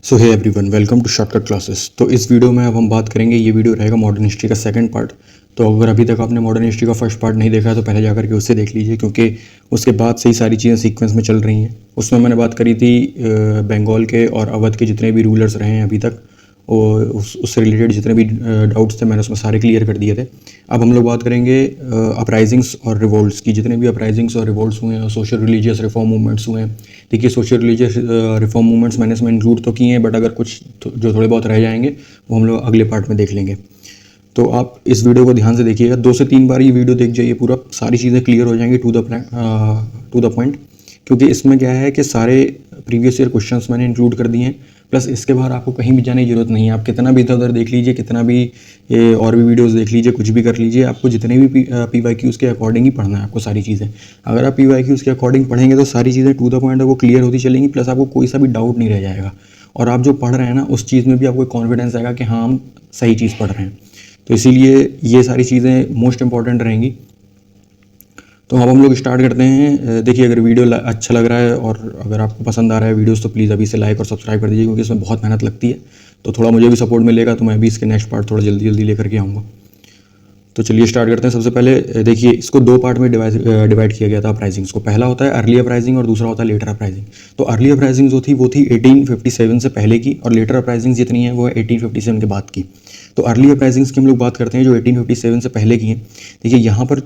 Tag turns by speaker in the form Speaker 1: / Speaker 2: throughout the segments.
Speaker 1: So hey everyone, welcome to shortcut classes. तो इस video में अब हम बात करेंगे, ये वीडियो रहेगा मॉडर्न हिस्ट्री का सेकंड पार्ट। तो अगर अभी तक आपने मॉडर्न हिस्ट्री का फर्स्ट पार्ट नहीं देखा है तो पहले जाकर के उससे देख लीजिए, क्योंकि उसके बाद से ही सारी चीज़ें सीक्वेंस में चल रही हैं। उसमें मैंने बात करी थी बंगाल के और अवध के जितने भी रूलर्स रहे हैं अभी तक, और उससे रिलेटेड जितने भी डाउट्स थे मैंने उसमें सारे क्लियर कर दिए थे। अब हम लोग बात करेंगे अपराइजिंग्स और रिवोल्ट्स की। जितने भी अपराइजिंग्स और रिवोल्ट्स हुए हैं और सोशल रिलीजियस रिफॉर्म मूवमेंट्स हुए हैं। देखिए, सोशल रिलीजियस रिफॉर्म मूवमेंट्स मैंने इसमें इंक्लूड तो किए हैं, बट अगर कुछ जो थोड़े बहुत रह जाएंगे वो हम लोग अगले पार्ट में देख लेंगे। तो आप इस वीडियो को ध्यान से देखिएगा, 2 से 3 बार ये वीडियो देख जाइए, पूरा सारी चीज़ें क्लियर हो जाएंगी टू द पॉइंट। क्योंकि इसमें क्या है कि सारे प्रीवियस ईयर क्वेश्चंस मैंने इंक्लूड कर दिए हैं, प्लस इसके बाहर आपको कहीं भी जाने की जरूरत नहीं है। आप कितना भी इधर उधर देख लीजिए, कितना भी और भी वीडियोस देख लीजिए, कुछ भी कर लीजिए, आपको जितने भी PYQs के अकॉर्डिंग ही पढ़ना है आपको सारी चीज़ें। अगर आप PYQs के अकॉर्डिंग पढ़ेंगे तो सारी चीज़ें टू द पॉइंट है वो क्लियर होती चलेंगी, प्लस आपको कोई सा भी डाउट नहीं रह जाएगा। और आप जो पढ़ रहे हैं ना, उस चीज़ में भी आपको कॉन्फिडेंस आएगा कि हाँ, हम सही चीज़ पढ़ रहे हैं। तो इसीलिए ये सारी चीज़ें मोस्ट इंपॉर्टेंट रहेंगी। तो अब हम लोग स्टार्ट करते हैं। देखिए, अगर वीडियो अच्छा लग रहा है और अगर आपको पसंद आ रहा है वीडियोस, तो प्लीज़ अभी से लाइक और सब्सक्राइब कर दीजिए, क्योंकि इसमें बहुत मेहनत लगती है। तो थोड़ा मुझे भी सपोर्ट मिलेगा, तो मैं भी इसके नेक्स्ट पार्ट थोड़ा जल्दी जल्दी लेकर के आऊँगा। तो चलिए स्टार्ट करते हैं। सबसे पहले देखिए, इसको 2 पार्ट में डिवाइड किया गया था अपराइजिंग्स को। पहला होता है अर्ली अपराइजिंग और दूसरा होता है लेटर अपराइजिंग। तो अर्ली अपराइजिंग जो थी वो थी 1857 से पहले की, और लेटर अपराइजिंग जितनी है वो है 1857 के बाद की। तो अर्ली अपराइजिंग्स की हम लोग बात करते हैं जो 1857 से पहले की हैं। देखिए, यहाँ पर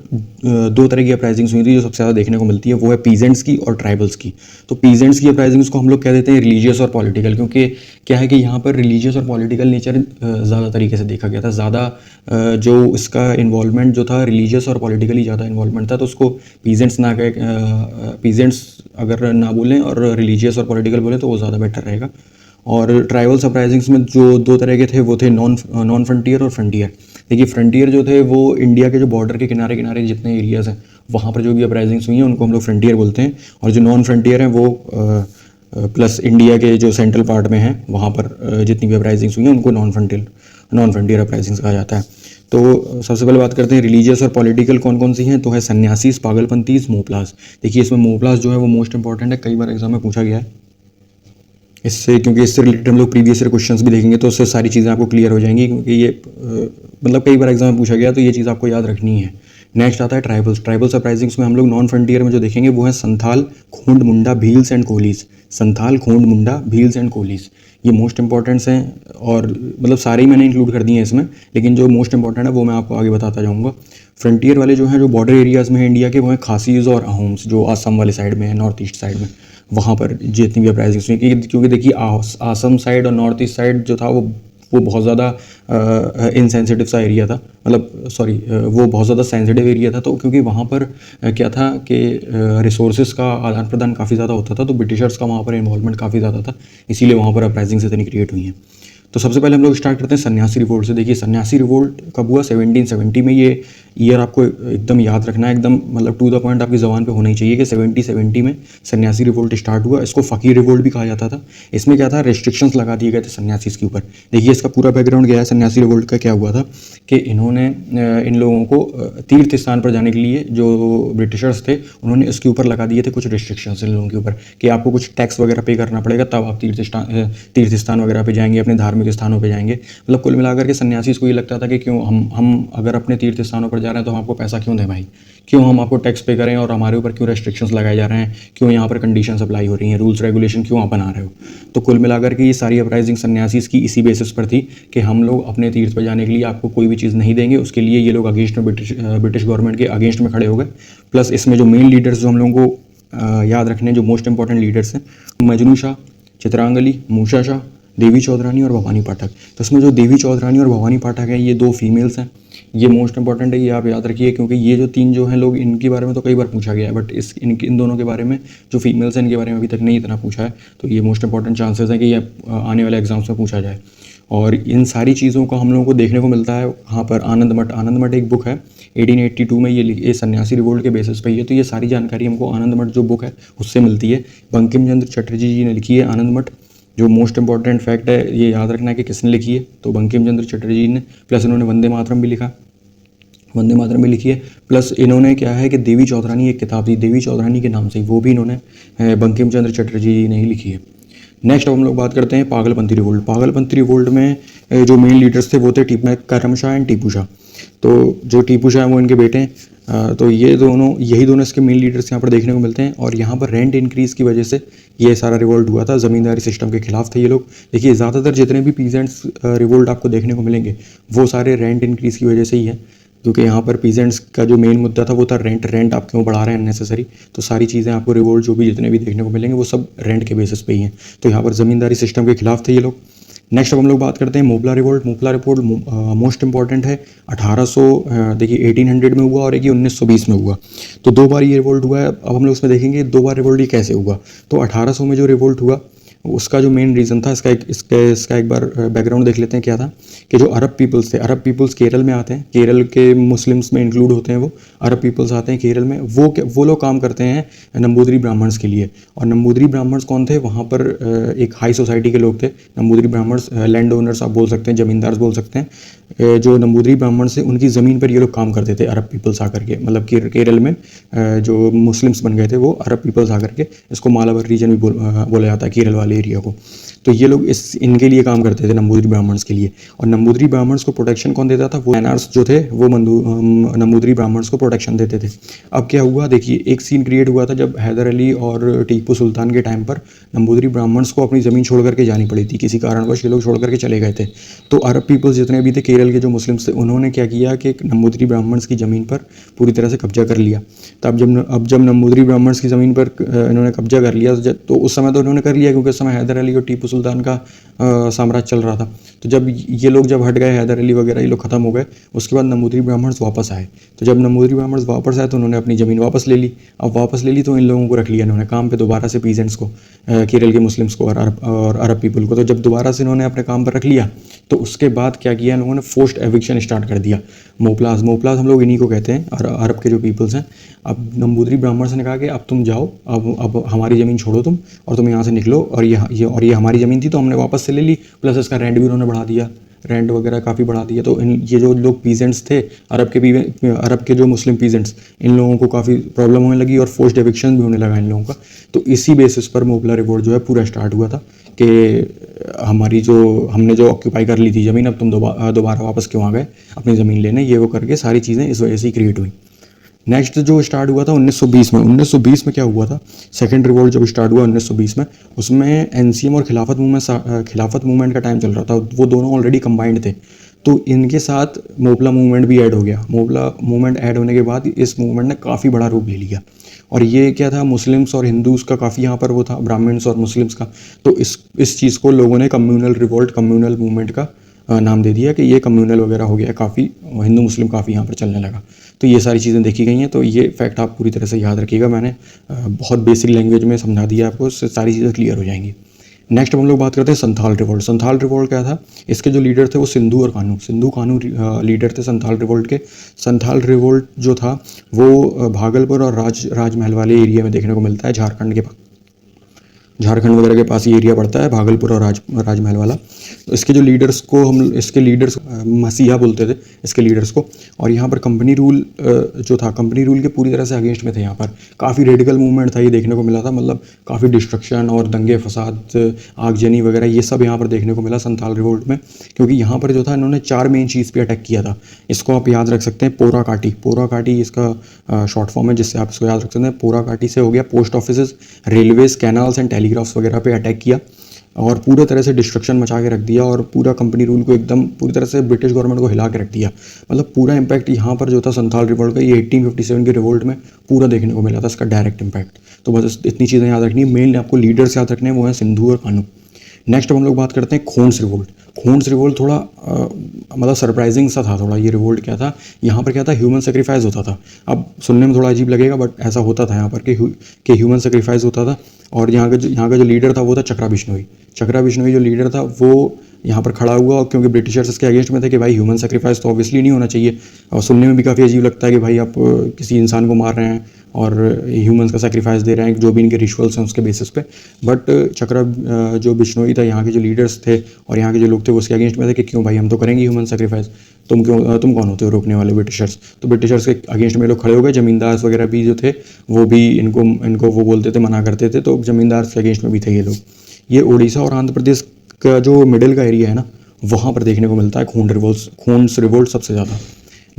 Speaker 1: 2 तरह की अपराइजिंग्स हुई थी जो सबसे ज़्यादा देखने को मिलती है, वो है पीजेंट्स की और ट्राइबल्स की। तो पीजेंट्स की अपराइजिंग्स को हम लोग कह देते हैं रिलीजियस और पॉलिटिकल, क्योंकि क्या है कि यहाँ पर रिलीजियस और पॉलिटिकल नेचर ज़्यादा तरीके से देखा गया था। ज़्यादा जो इसका इन्वॉल्वमेंट जो था रिलीजियस और पॉलिटिकली ज़्यादा इन्वॉल्वमेंट था, तो उसको पीजेंट्स ना कहे, पीजेंट्स अगर ना बोलें और रिलीजियस और पॉलिटिकल बोलें तो वो ज़्यादा बेटर रहेगा। और ट्राइबल्स अपराइजिंग्स में जो 2 तरह के थे वो थे नॉन फ्रंटियर और फ्रंटियर। देखिए, फ्रंटियर जो थे वो इंडिया के जो बॉर्डर के किनारे किनारे जितने एरियाज़ हैं वहाँ पर जो भी अपराइजिंग्स हुई हैं उनको हम लोग फ्रंटियर बोलते हैं। और जो नॉन फ्रंटियर हैं वो प्लस इंडिया के जो सेंट्रल पार्ट में हैं वहाँ पर जितनी भी अपराइजिंग्स हुई हैं उनको नॉन फ्रंटियर अपराइजिंग्स कहा जाता है। तो सबसे पहले बात करते हैं रिलीजियस और पॉलिटिकल कौन कौन सी हैं। तो है सन्यासीस, पागलपंथीज, मोपलास। देखिए, इसमें मोपलास जो है वो मोस्ट इंपॉर्टेंट है, कई बार एग्जाम में पूछा गया है इससे, क्योंकि इससे रिलेटेड हम लोग प्रीवियस ईयर क्वेश्चंस भी देखेंगे तो उससे सारी चीज़ें आपको क्लियर हो जाएंगी, क्योंकि ये मतलब कई बार एग्जाम में पूछा गया, तो ये चीज़ आपको याद रखनी है। नेक्स्ट आता है ट्राइबल्स। ट्राइबल्स अपराइजिंग्स में हम लोग नॉन फ्रंटियर में जो देखेंगे वो है संथाल, खोंड, मुंडा, भील्स एंड कोलीस। संथाल, खोंड, मुंडा, भील्स एंड कोलीस, ये मोस्ट इंपॉर्टेंट्स हैं। और मतलब सारे ही मैंने इंक्लूड कर दिए हैं इसमें, लेकिन जो मोस्ट इंपॉर्टेंट है वो मैं आपको आगे बताता जाऊँगा। फ्रंटियर वाले जो हैं, जो बॉर्डर एरियाज़ में है इंडिया के, वो हैं खासीज और अहोम्स, जो आसम वाले साइड में है, नॉर्थ ईस्ट साइड में। वहाँ पर जितनी भी अपराइजिंग्स हुई, क्योंकि देखिए आसम साइड और नॉर्थ ईस्ट साइड जो था वो बहुत ज़्यादा इनसेंसिटिव सा एरिया था, मतलब सॉरी, वो बहुत ज़्यादा सेंसिटिव एरिया था। तो क्योंकि वहाँ पर क्या था कि रिसोर्सेज का आदान प्रदान काफ़ी ज़्यादा होता था, तो ब्रिटिशर्स का वहाँ पर इन्वॉल्वमेंट काफ़ी ज़्यादा था, इसीलिए वहाँ पर अपराइजिंग्स इतनी क्रिएट हुई हैं। तो सबसे पहले हम लोग स्टार्ट करते हैं सन्यासी रिवोल्ट से। देखिए, सन्यासी रिवोल्ट कब हुआ? 1770 में। ये ईयर आपको एकदम याद रखना है, एकदम मतलब टू द पॉइंट आपकी ज़बान पे होना ही चाहिए कि 1770 में सन्यासी रिवोल्ट स्टार्ट हुआ। इसको फ़कीर रिवोल्ट भी कहा जाता था। इसमें क्या था, रेस्ट्रिक्शंस लगा दिए गए थे सन्यासीस के ऊपर। देखिए, इसका पूरा बैकग्राउंड क्या है सन्यासी रिवोल्ट का, क्या हुआ था कि इन्होंने इन लोगों को तीर्थ स्थान पर जाने के लिए, जो ब्रिटिशर्स थे उन्होंने इसके ऊपर लगा दिए थे कुछ रिस्ट्रिक्शंस इन लोगों के ऊपर, कि आपको कुछ टैक्स वगैरह पे करना पड़ेगा, तब आप तीर्थ स्थान वगैरह पे जाएंगे, अपने धार्मिक स्थानों पे जाएंगे। मतलब कुल मिलाकर के सन्यासी को ये लगता था कि क्यों हम अगर अपने तीर्थ स्थानों पर जा रहे हैं तो हम आपको पैसा क्यों दें भाई, क्यों हम आपको टैक्स पे करें और हमारे ऊपर क्यों रेस्ट्रिक्शंस लगाए जा रहे हैं, क्यों यहाँ पर कंडीशंस अप्लाई हो रही हैं, रूल्स रेगुलेशन क्यों आप बना रहे हो। तो कुल मिलाकर के ये सारी अपराइजिंग सन्यासीस की इसी बेसिस पर थी कि हम लोग अपने तीर्थ पर जाने के लिए आपको कोई भी चीज़ नहीं देंगे। उसके लिए ये लोग अगेंस्ट में ब्रिटिश गवर्नमेंट के अगेंस्ट में खड़े हो गए। प्लस इसमें जो मेन लीडर्स जो हम लोगों को याद रखने, जो मोस्ट इंपॉर्टेंट लीडर्स हैं, मजनू शाह, चित्रांगली, मूसा शाह, देवी चौधरानी और भवानी पाठक। तो इसमें जो देवी चौधरानी और भवानी पाठक हैं, ये 2 फीमेल्स हैं। ये मोस्ट इंपॉर्टेंट है, ये आप याद रखिए, क्योंकि ये जो 3 जो हैं लोग, इनके बारे में तो कई बार पूछा गया है, बट इन दोनों के बारे में, जो फीमेल्स हैं, इनके बारे में अभी तक नहीं इतना पूछा है। तो ये मोस्ट इंपॉर्टेंट चांसेस हैं कि ये आने वाले एग्जाम्स में पूछा जाए। और इन सारी चीज़ों को हम लोगों को देखने को मिलता है यहाँ पर आनंद मठ एक बुक है 1882 में, ये सन्यासी रिवोल्ट के बेसिस पे ही है। तो ये सारी जानकारी हमको आनंद मठ जो बुक है उससे मिलती है। बंकिम चंद्र चटर्जी जी ने लिखी है आनंद मठ। जो मोस्ट इंपॉर्टेंट फैक्ट है, ये याद रखना है कि किसने लिखी है, तो बंकिम चंद्र चटर्जी जी ने। प्लस इन्होंने वंदे मातरम भी लिखी है। प्लस इन्होंने क्या है कि देवी चौधरानी एक किताब थी, देवी चौधरानी के नाम से ही, वो भी इन्होंने बंकिम चंद्र चटर्जी ने ही लिखी है। नेक्स्ट अब हम लोग बात करते हैं पागलपंथी रिवोल्ट। पागलपंथी रिवोल्ट में जो मेन लीडर्स थे वो थे करम शाह एंड टीपू शाह। तो जो टीपू शाह वो इनके बेटे हैं। तो यही दोनों इसके मेन लीडर्स यहाँ पर देखने को मिलते हैं। और यहाँ पर रेंट इंक्रीज़ की वजह से ये सारा रिवोल्ट हुआ था, ज़मींदारी सिस्टम के खिलाफ थे ये लोग। देखिए ज़्यादातर जितने भी पीजेंट्स रिवोल्ट आपको देखने को मिलेंगे वो सारे रेंट इंक्रीज़ की वजह से ही है, क्योंकि यहाँ पर पीजेंट्स का जो मेन मुद्दा था वो था रेंट आप क्यों बढ़ा रहे हैं अननेसेसरी। तो सारी चीज़ें आपको रिवोल्ट जो भी जितने भी देखने को मिलेंगे वो सब रेंट के बेसिस पे ही हैं। तो यहाँ पर ज़मींदारी सिस्टम के खिलाफ थे ये लोग। नेक्स्ट अब हम लोग बात करते हैं Moplah revolt. Moplah revolt most important है। 1800 देखिए 1800 में हुआ और एक ये 1920 में हुआ। तो दो बार ये रिवोल्ट हुआ है। अब हम लोग इसमें देखेंगे दो बार रिवोल्ट ये कैसे हुआ। तो 1800 में जो रिवोल्ट हुआ उसका जो मेन रीज़न था, इसका एक बार बैकग्राउंड देख लेते हैं क्या था। कि जो अरब पीपल्स थे, अरब पीपल्स केरल में आते हैं, केरल के मुस्लिम्स में इंक्लूड होते हैं वो अरब पीपल्स आते हैं केरल में। वो लोग काम करते हैं नंबूदरी ब्राह्मण्स के लिए। और नंबूदरी ब्राह्मण्स कौन थे, वहाँ पर एक हाई सोसाइटी के लोग थे नंबूदरी ब्राह्मण्स। लैंड ओनर्स आप बोल सकते हैं, ज़मींदार बोल सकते हैं। जो नंबूदरी ब्राह्मण से उनकी ज़मीन पर ये लोग काम करते थे अरब पीपल्स आकर के। मतलब केरल में जो मुस्लिम्स बन गए थे वो अरब पीपल्स आकर के, इसको मालाबार रीजन भी बोला जाता है केरल वाले एरिया को। तो ये लोग इनके लिए काम करते थे, नंबूदरी ब्राह्मण्स के लिए। और नंबूदरी ब्राह्मण्स को प्रोटेक्शन कौन देता था, वो एनआर्स जो थे वो नंबूदरी ब्राह्मण्स को प्रोटेक्शन देते थे। अब क्या हुआ, देखिए एक सीन क्रिएट हुआ था जब हैदर अली और टीपू सुल्तान के टाइम पर नंबूदरी ब्राह्मण्स को अपनी ज़मीन छोड़ करके जानी पड़ी थी। किसी कारणवश ये लोग छोड़ करके चले गए थे। तो अरब पीपल्स जितने भी थे केरल के जो मुस्लिम्स थे, उन्होंने क्या किया कि नंबूदरी ब्राह्मण्स की ज़मीन पर पूरी तरह से कब्जा कर लिया। तब जब नंबूदरी ब्राह्मण्स की ज़मीन पर इन्होंने कब्जा कर लिया, तो उस समय तो उन्होंने कर लिया क्योंकि उस समय हैदर अली और टीपू सुल्तान का साम्राज्य चल रहा था। तो जब ये लोग हट गए, हैदर अली वगैरह ये लोग खत्म हो गए, उसके बाद नंबूदरी ब्राह्मण्स वापस आए। तो जब नंबूदरी ब्राह्मण्स वापस आए तो उन्होंने अपनी ज़मीन वापस ले ली। अब वापस ले ली तो इन लोगों को रख लिया इन्होंने काम पे दोबारा से, पीजेंट्स को, केरल के मुस्लिम्स को और अरब पीपल को। तो जब दोबारा से इन्होंने अपने काम पर रख लिया तो उसके बाद क्या किया इन लोगों ने, फोर्स्ड एविक्शन स्टार्ट कर दिया। मोपलास हम लोग इन्हीं को कहते हैं, और अरब के जो पीपल्स हैं। अब नंबूदरी ब्राह्मण ने कहा कि अब तुम जाओ, अब हमारी ज़मीन छोड़ो तुम, और तुम यहाँ से निकलो। और ये हमारी ज़मीन थी तो हमने वापस से ले ली, प्लस इसका रेंट भी उन्होंने बढ़ा दिया, रेंट वगैरह काफ़ी बढ़ा दिया। तो ये जो लोग पीजेंट्स थे अरब के जो मुस्लिम पीजेंट्स, इन लोगों को काफ़ी प्रॉब्लम होने लगी और फोर्स्ड एविक्शन भी होने लगा इन लोगों का। तो इसी बेसिस पर मोपला रिवोल्ट जो है पूरा स्टार्ट हुआ था कि हमने जो ऑक्यूपाई कर ली थी ज़मीन, अब तुम दोबारा वापस क्यों आ गए अपनी ज़मीन लेने, ये वो करके सारी चीज़ें इस वजह से ही क्रिएट हुई। नेक्स्ट जो स्टार्ट हुआ था 1920 में। 1920 में क्या हुआ था, सेकंड रिवोल्ट जब स्टार्ट हुआ 1920 में, उसमें एनसीएम और खिलाफत मूवमेंट का टाइम चल रहा था। वो दोनों ऑलरेडी कंबाइंड थे। तो इनके साथ मोपला मूवमेंट भी ऐड हो गया। मोपला मूवमेंट ऐड होने के बाद इस मूवमेंट ने काफ़ी बड़ा रूप ले लिया। और ये क्या था, मुस्लिम्स और हिंदूज़ का काफ़ी यहाँ पर वो था, ब्राह्मण्स और मुस्लिम्स का। तो इस चीज़ को लोगों ने कम्युनल रिवोल्ट, कम्युनल मूवमेंट का नाम दे दिया कि ये कम्युनल वगैरह हो गया, काफ़ी हिंदू मुस्लिम काफ़ी यहाँ पर चलने लगा। तो ये सारी चीज़ें देखी गई हैं। तो ये फैक्ट आप पूरी तरह से याद रखिएगा, मैंने बहुत बेसिक लैंग्वेज में समझा दिया आपको, उससे सारी चीज़ें क्लियर हो जाएंगी। नेक्स्ट हम लोग बात करते हैं संथाल रिवोल्ट। संथाल रिवोल्ट क्या था, इसके जो लीडर थे वो सिंधु कानू लीडर थे संथाल रिवोल्ट के। संथाल रिवोल्ट जो था वो भागलपुर और राजमहल वाले एरिया में देखने को मिलता है, झारखंड वगैरह के पास ये एरिया पड़ता है, भागलपुर और राजमहल वाला। तो इसके जो लीडर्स को इसके लीडर्स मसीहा बोलते थे इसके लीडर्स को। और यहाँ पर कंपनी रूल जो था, कंपनी रूल के पूरी तरह से अगेंस्ट में थे। यहाँ पर काफ़ी रेडिकल मूवमेंट था, ये देखने को मिला था। मतलब काफ़ी डिस्ट्रक्शन और दंगे फसाद, आगजनी वगैरह ये सब यहाँ पर देखने को मिला संथाल रिवोल्ट में। क्योंकि यहाँ पर जो था इन्होंने 4 मेन चीज़ पे अटैक किया था। इसको आप याद रख सकते हैं, पोरा काटी इसका शॉर्ट फॉर्म है, जिससे आप इसको याद रख सकते हैं। पोरा काटी से हो गया post office, railways, canals and telegraphs वगैरह पे अटैक किया और पूरे तरह से डिस्ट्रक्शन मचा के रख दिया। और पूरा कंपनी रूल को एकदम पूरी तरह से ब्रिटिश गवर्नमेंट को हिला के रख दिया। मतलब पूरा इम्पैक्ट यहाँ पर जो था संथाल रिवोल्ट का, ये 1857 के रिवोल्ट में पूरा देखने को मिला था, इसका डायरेक्ट इम्पैक्ट। तो बस इतनी चीज़ें याद रखनी है। मेन आपको लीडर्स याद रखने हैं, वो हैं सिंधु और कानू। नेक्स्ट हम लोग बात करते हैं खोंड्स रिवोल्ट। खोंड्स रिवोल्ट थोड़ा मतलब सरप्राइजिंग सा था थोड़ा। ये रिवोल्ट क्या था, यहाँ पर क्या था, ह्यूमन सेक्रीफाइस होता था। अब सुनने में थोड़ा अजीब लगेगा बट ऐसा होता था यहाँ पर कि ह्यूमन सेक्रीफाइस होता था। और यहाँ का जो लीडर था वो था चक्रा बिश्नोई जो लीडर था वो यहाँ पर खड़ा हुआ, क्योंकि ब्रिटिशर्स इसके अगेंस्ट में थे कि भाई ह्यूमन सेक्रीफाइस तो ऑब्वियसली नहीं होना चाहिए। और सुनने में भी काफ़ी अजीब लगता है कि भाई आप किसी इंसान को मार रहे हैं और ह्यूमंस का सेक्रीफाइस दे रहे हैं, जो भी इनके रिचुअल्स हैं उसके बेसिस पे। बट चक्रा जो बिश्नोई था, यहाँ के जो लीडर्स थे और यहाँ के जो लोग थे वो उसके अगेंस्ट में थे कि क्यों भाई, हम तो करेंगे ह्यूमन सेक्रीफाइस, तुम कौन होते हो रोकने वाले, ब्रिटिशर्स। तो ब्रिटिशर्स के अगेंस्ट में लोग खड़े हो गए। जमींदार वगैरह भी जो थे वो भी इनको वो बोलते थे, मना करते थे। तो जमींदार के अगेंस्ट में भी थे ये लोग। ये उड़ीसा और आंध्र प्रदेश का जो मिडिल का एरिया है ना, वहाँ पर देखने को मिलता है खूंस रिवोल्ट सबसे ज़्यादा।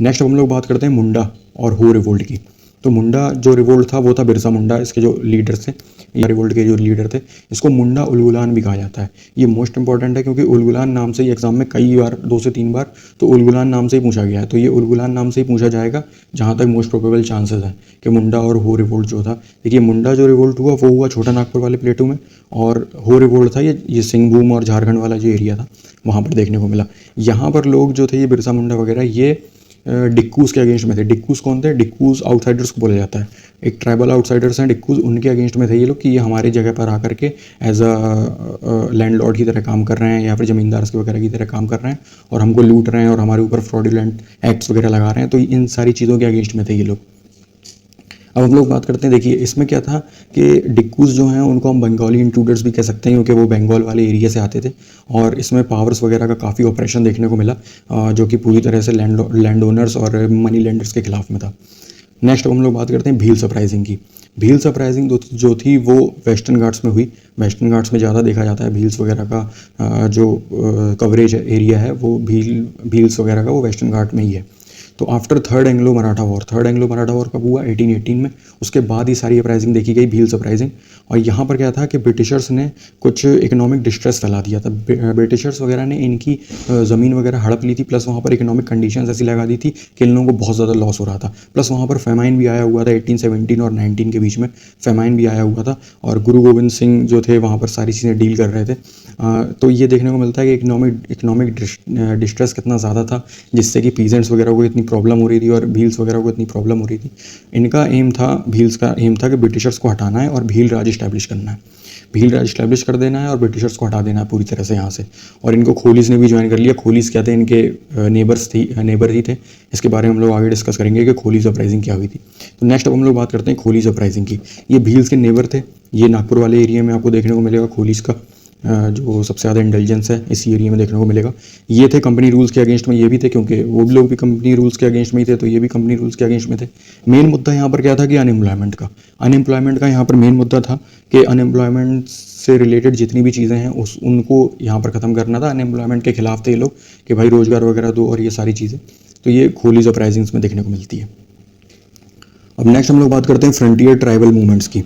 Speaker 1: नेक्स्ट हम लोग बात करते हैं मुंडा और हो रिवोल्ट की। तो मुंडा जो रिवोल्ट था वो था बिरसा मुंडा, इसके जो लीडर थे, या रिवोल्ट के जो लीडर थे। इसको मुंडा उलगुलान भी कहा जाता है। ये मोस्ट इंपॉर्टेंट है क्योंकि उलगुलान नाम से ही एग्जाम में कई बार 2 से 3 बार तो उलगुलान नाम से ही पूछा गया है। तो ये उलगुलान नाम से ही पूछा जाएगा, जहाँ तक मोस्ट प्रोबेबल चांसेस है कि मुंडा और हो रिवोल्ट जो था। देखिए मुंडा जो रिवोल्ट हुआ वो हुआ छोटा नागपुर वाले प्लेटू में, और हो रिवोल्ट था ये सिंहभूम और झारखंड वाला जो एरिया था वहाँ पर देखने को मिला। यहाँ पर लोग जो थे ये बिरसा मुंडा वगैरह ये डिक्कूज़ के अगेंस्ट में थे। डिक्कूज़ कौन थे? डिक्कूज़ आउटसाइडर्स को बोला जाता है। एक ट्राइबल आउटसाइडर्स हैं डिक्कूज़, उनके अगेंस्ट में थे ये लोग कि ये हमारी जगह पर आकर के एज अ लैंडलॉर्ड की तरह काम कर रहे हैं या फिर ज़मींदार के वगैरह की तरह काम कर रहे हैं और हमको लूट रहे हैं और हमारे ऊपर फ्रॉडुलेंट एक्ट्स वगैरह लगा रहे हैं। तो इन सारी चीज़ों के अगेंस्ट में थे ये लोग। अब हम लोग बात करते हैं, देखिए इसमें क्या था कि डिक्कूज़ जो हैं उनको हम बंगाली इंट्रूडर्स भी कह सकते हैं क्योंकि वो बंगाल वाले एरिया से आते थे। और इसमें पावर्स वगैरह का काफ़ी ऑपरेशन देखने को मिला, जो कि पूरी तरह से लैंड ओनर्स और मनी लेंडर्स के खिलाफ में था। नेक्स्ट हम लोग बात करते हैं भील अपराइजिंग की। भील्स अपराइजिंग जो थी वो वेस्टर्न घाट्स में हुई। वेस्टर्न घाट्स में ज़्यादा देखा जाता है भील्स वगैरह का जो कवरेज एरिया है वो भील्स वगैरह का वो वेस्टर्न घाट में ही है। तो after third Anglo Maratha war कब हुआ? 1818 में। उसके बाद ही सारी अपराइजिंग देखी गई, भील्स अपराइजिंग। और यहाँ पर क्या था कि ब्रिटिशर्स ने कुछ इकोनॉमिक डिस्ट्रेस फैला दिया था। ब्रिटिशर्स वगैरह ने इनकी ज़मीन वगैरह हड़प ली थी, प्लस वहाँ पर इकोनॉमिक कंडीशंस ऐसी लगा दी थी कि इन लोगों को बहुत ज़्यादा लॉस हो रहा था। प्लस वहाँ पर फेमाइन भी आया हुआ था, 1817 और 19 के बीच में फेमाइन भी आया हुआ था। और गुरु गोविंद सिंह जो थे वहाँ पर सारी चीज़ें डील कर रहे थे। तो ये देखने को मिलता है कि इकोनॉमिक डिस्ट्रेस कितना ज़्यादा था, जिससे कि पीजेंट्स वगैरह को इतनी प्रॉब्लम हो रही थी और भील्स वगैरह को इतनी प्रॉब्लम हो रही थी। भील्स का एम था कि ब्रिटिशर्स को हटाना है और भील राज इस्टेब्लिश करना है। भील राज इस्टेब्लिश कर देना है और ब्रिटिशर्स को हटा देना है पूरी तरह से यहाँ से। और इनको खोलीस ने भी ज्वाइन कर लिया। खोलीस क्या थे? इनके नेबर ही थे। इसके बारे में हम लोग आगे डिस्कस करेंगे कि खोलीस अपराइजिंग क्या हुई थी। तो नेक्स्ट अब हम लोग बात करते हैं खोलीस अपराइजिंग की। ये भील्स के नेबर थे। ये नागपुर वाले एरिया में आपको देखने को मिलेगा खोलीस का जो सबसे ज़्यादा इंटेलिजेंस है इस एरिया में देखने को मिलेगा। ये थे कंपनी रूल्स के अगेंस्ट में, ये भी थे क्योंकि वो भी लोग भी कंपनी रूल्स के अगेंस्ट में ही थे, तो ये भी कंपनी रूल्स के अगेंस्ट में थे। मेन मुद्दा यहाँ पर क्या था कि अनएम्प्लॉयमेंट का यहाँ पर मेन मुद्दा था कि अनएम्प्लॉयमेंट से रिलेटेड जितनी भी चीज़ें हैं उनको यहाँ पर ख़त्म करना था। अनएम्प्लॉयमेंट के खिलाफ थे ये लोग कि भाई रोज़गार वगैरह दो और ये सारी चीज़ें। तो ये खोलीज अपराइजिंग्स में देखने को मिलती है। अब नेक्स्ट हम लोग बात करते हैं फ्रंटियर ट्राइबल मूवमेंट्स की।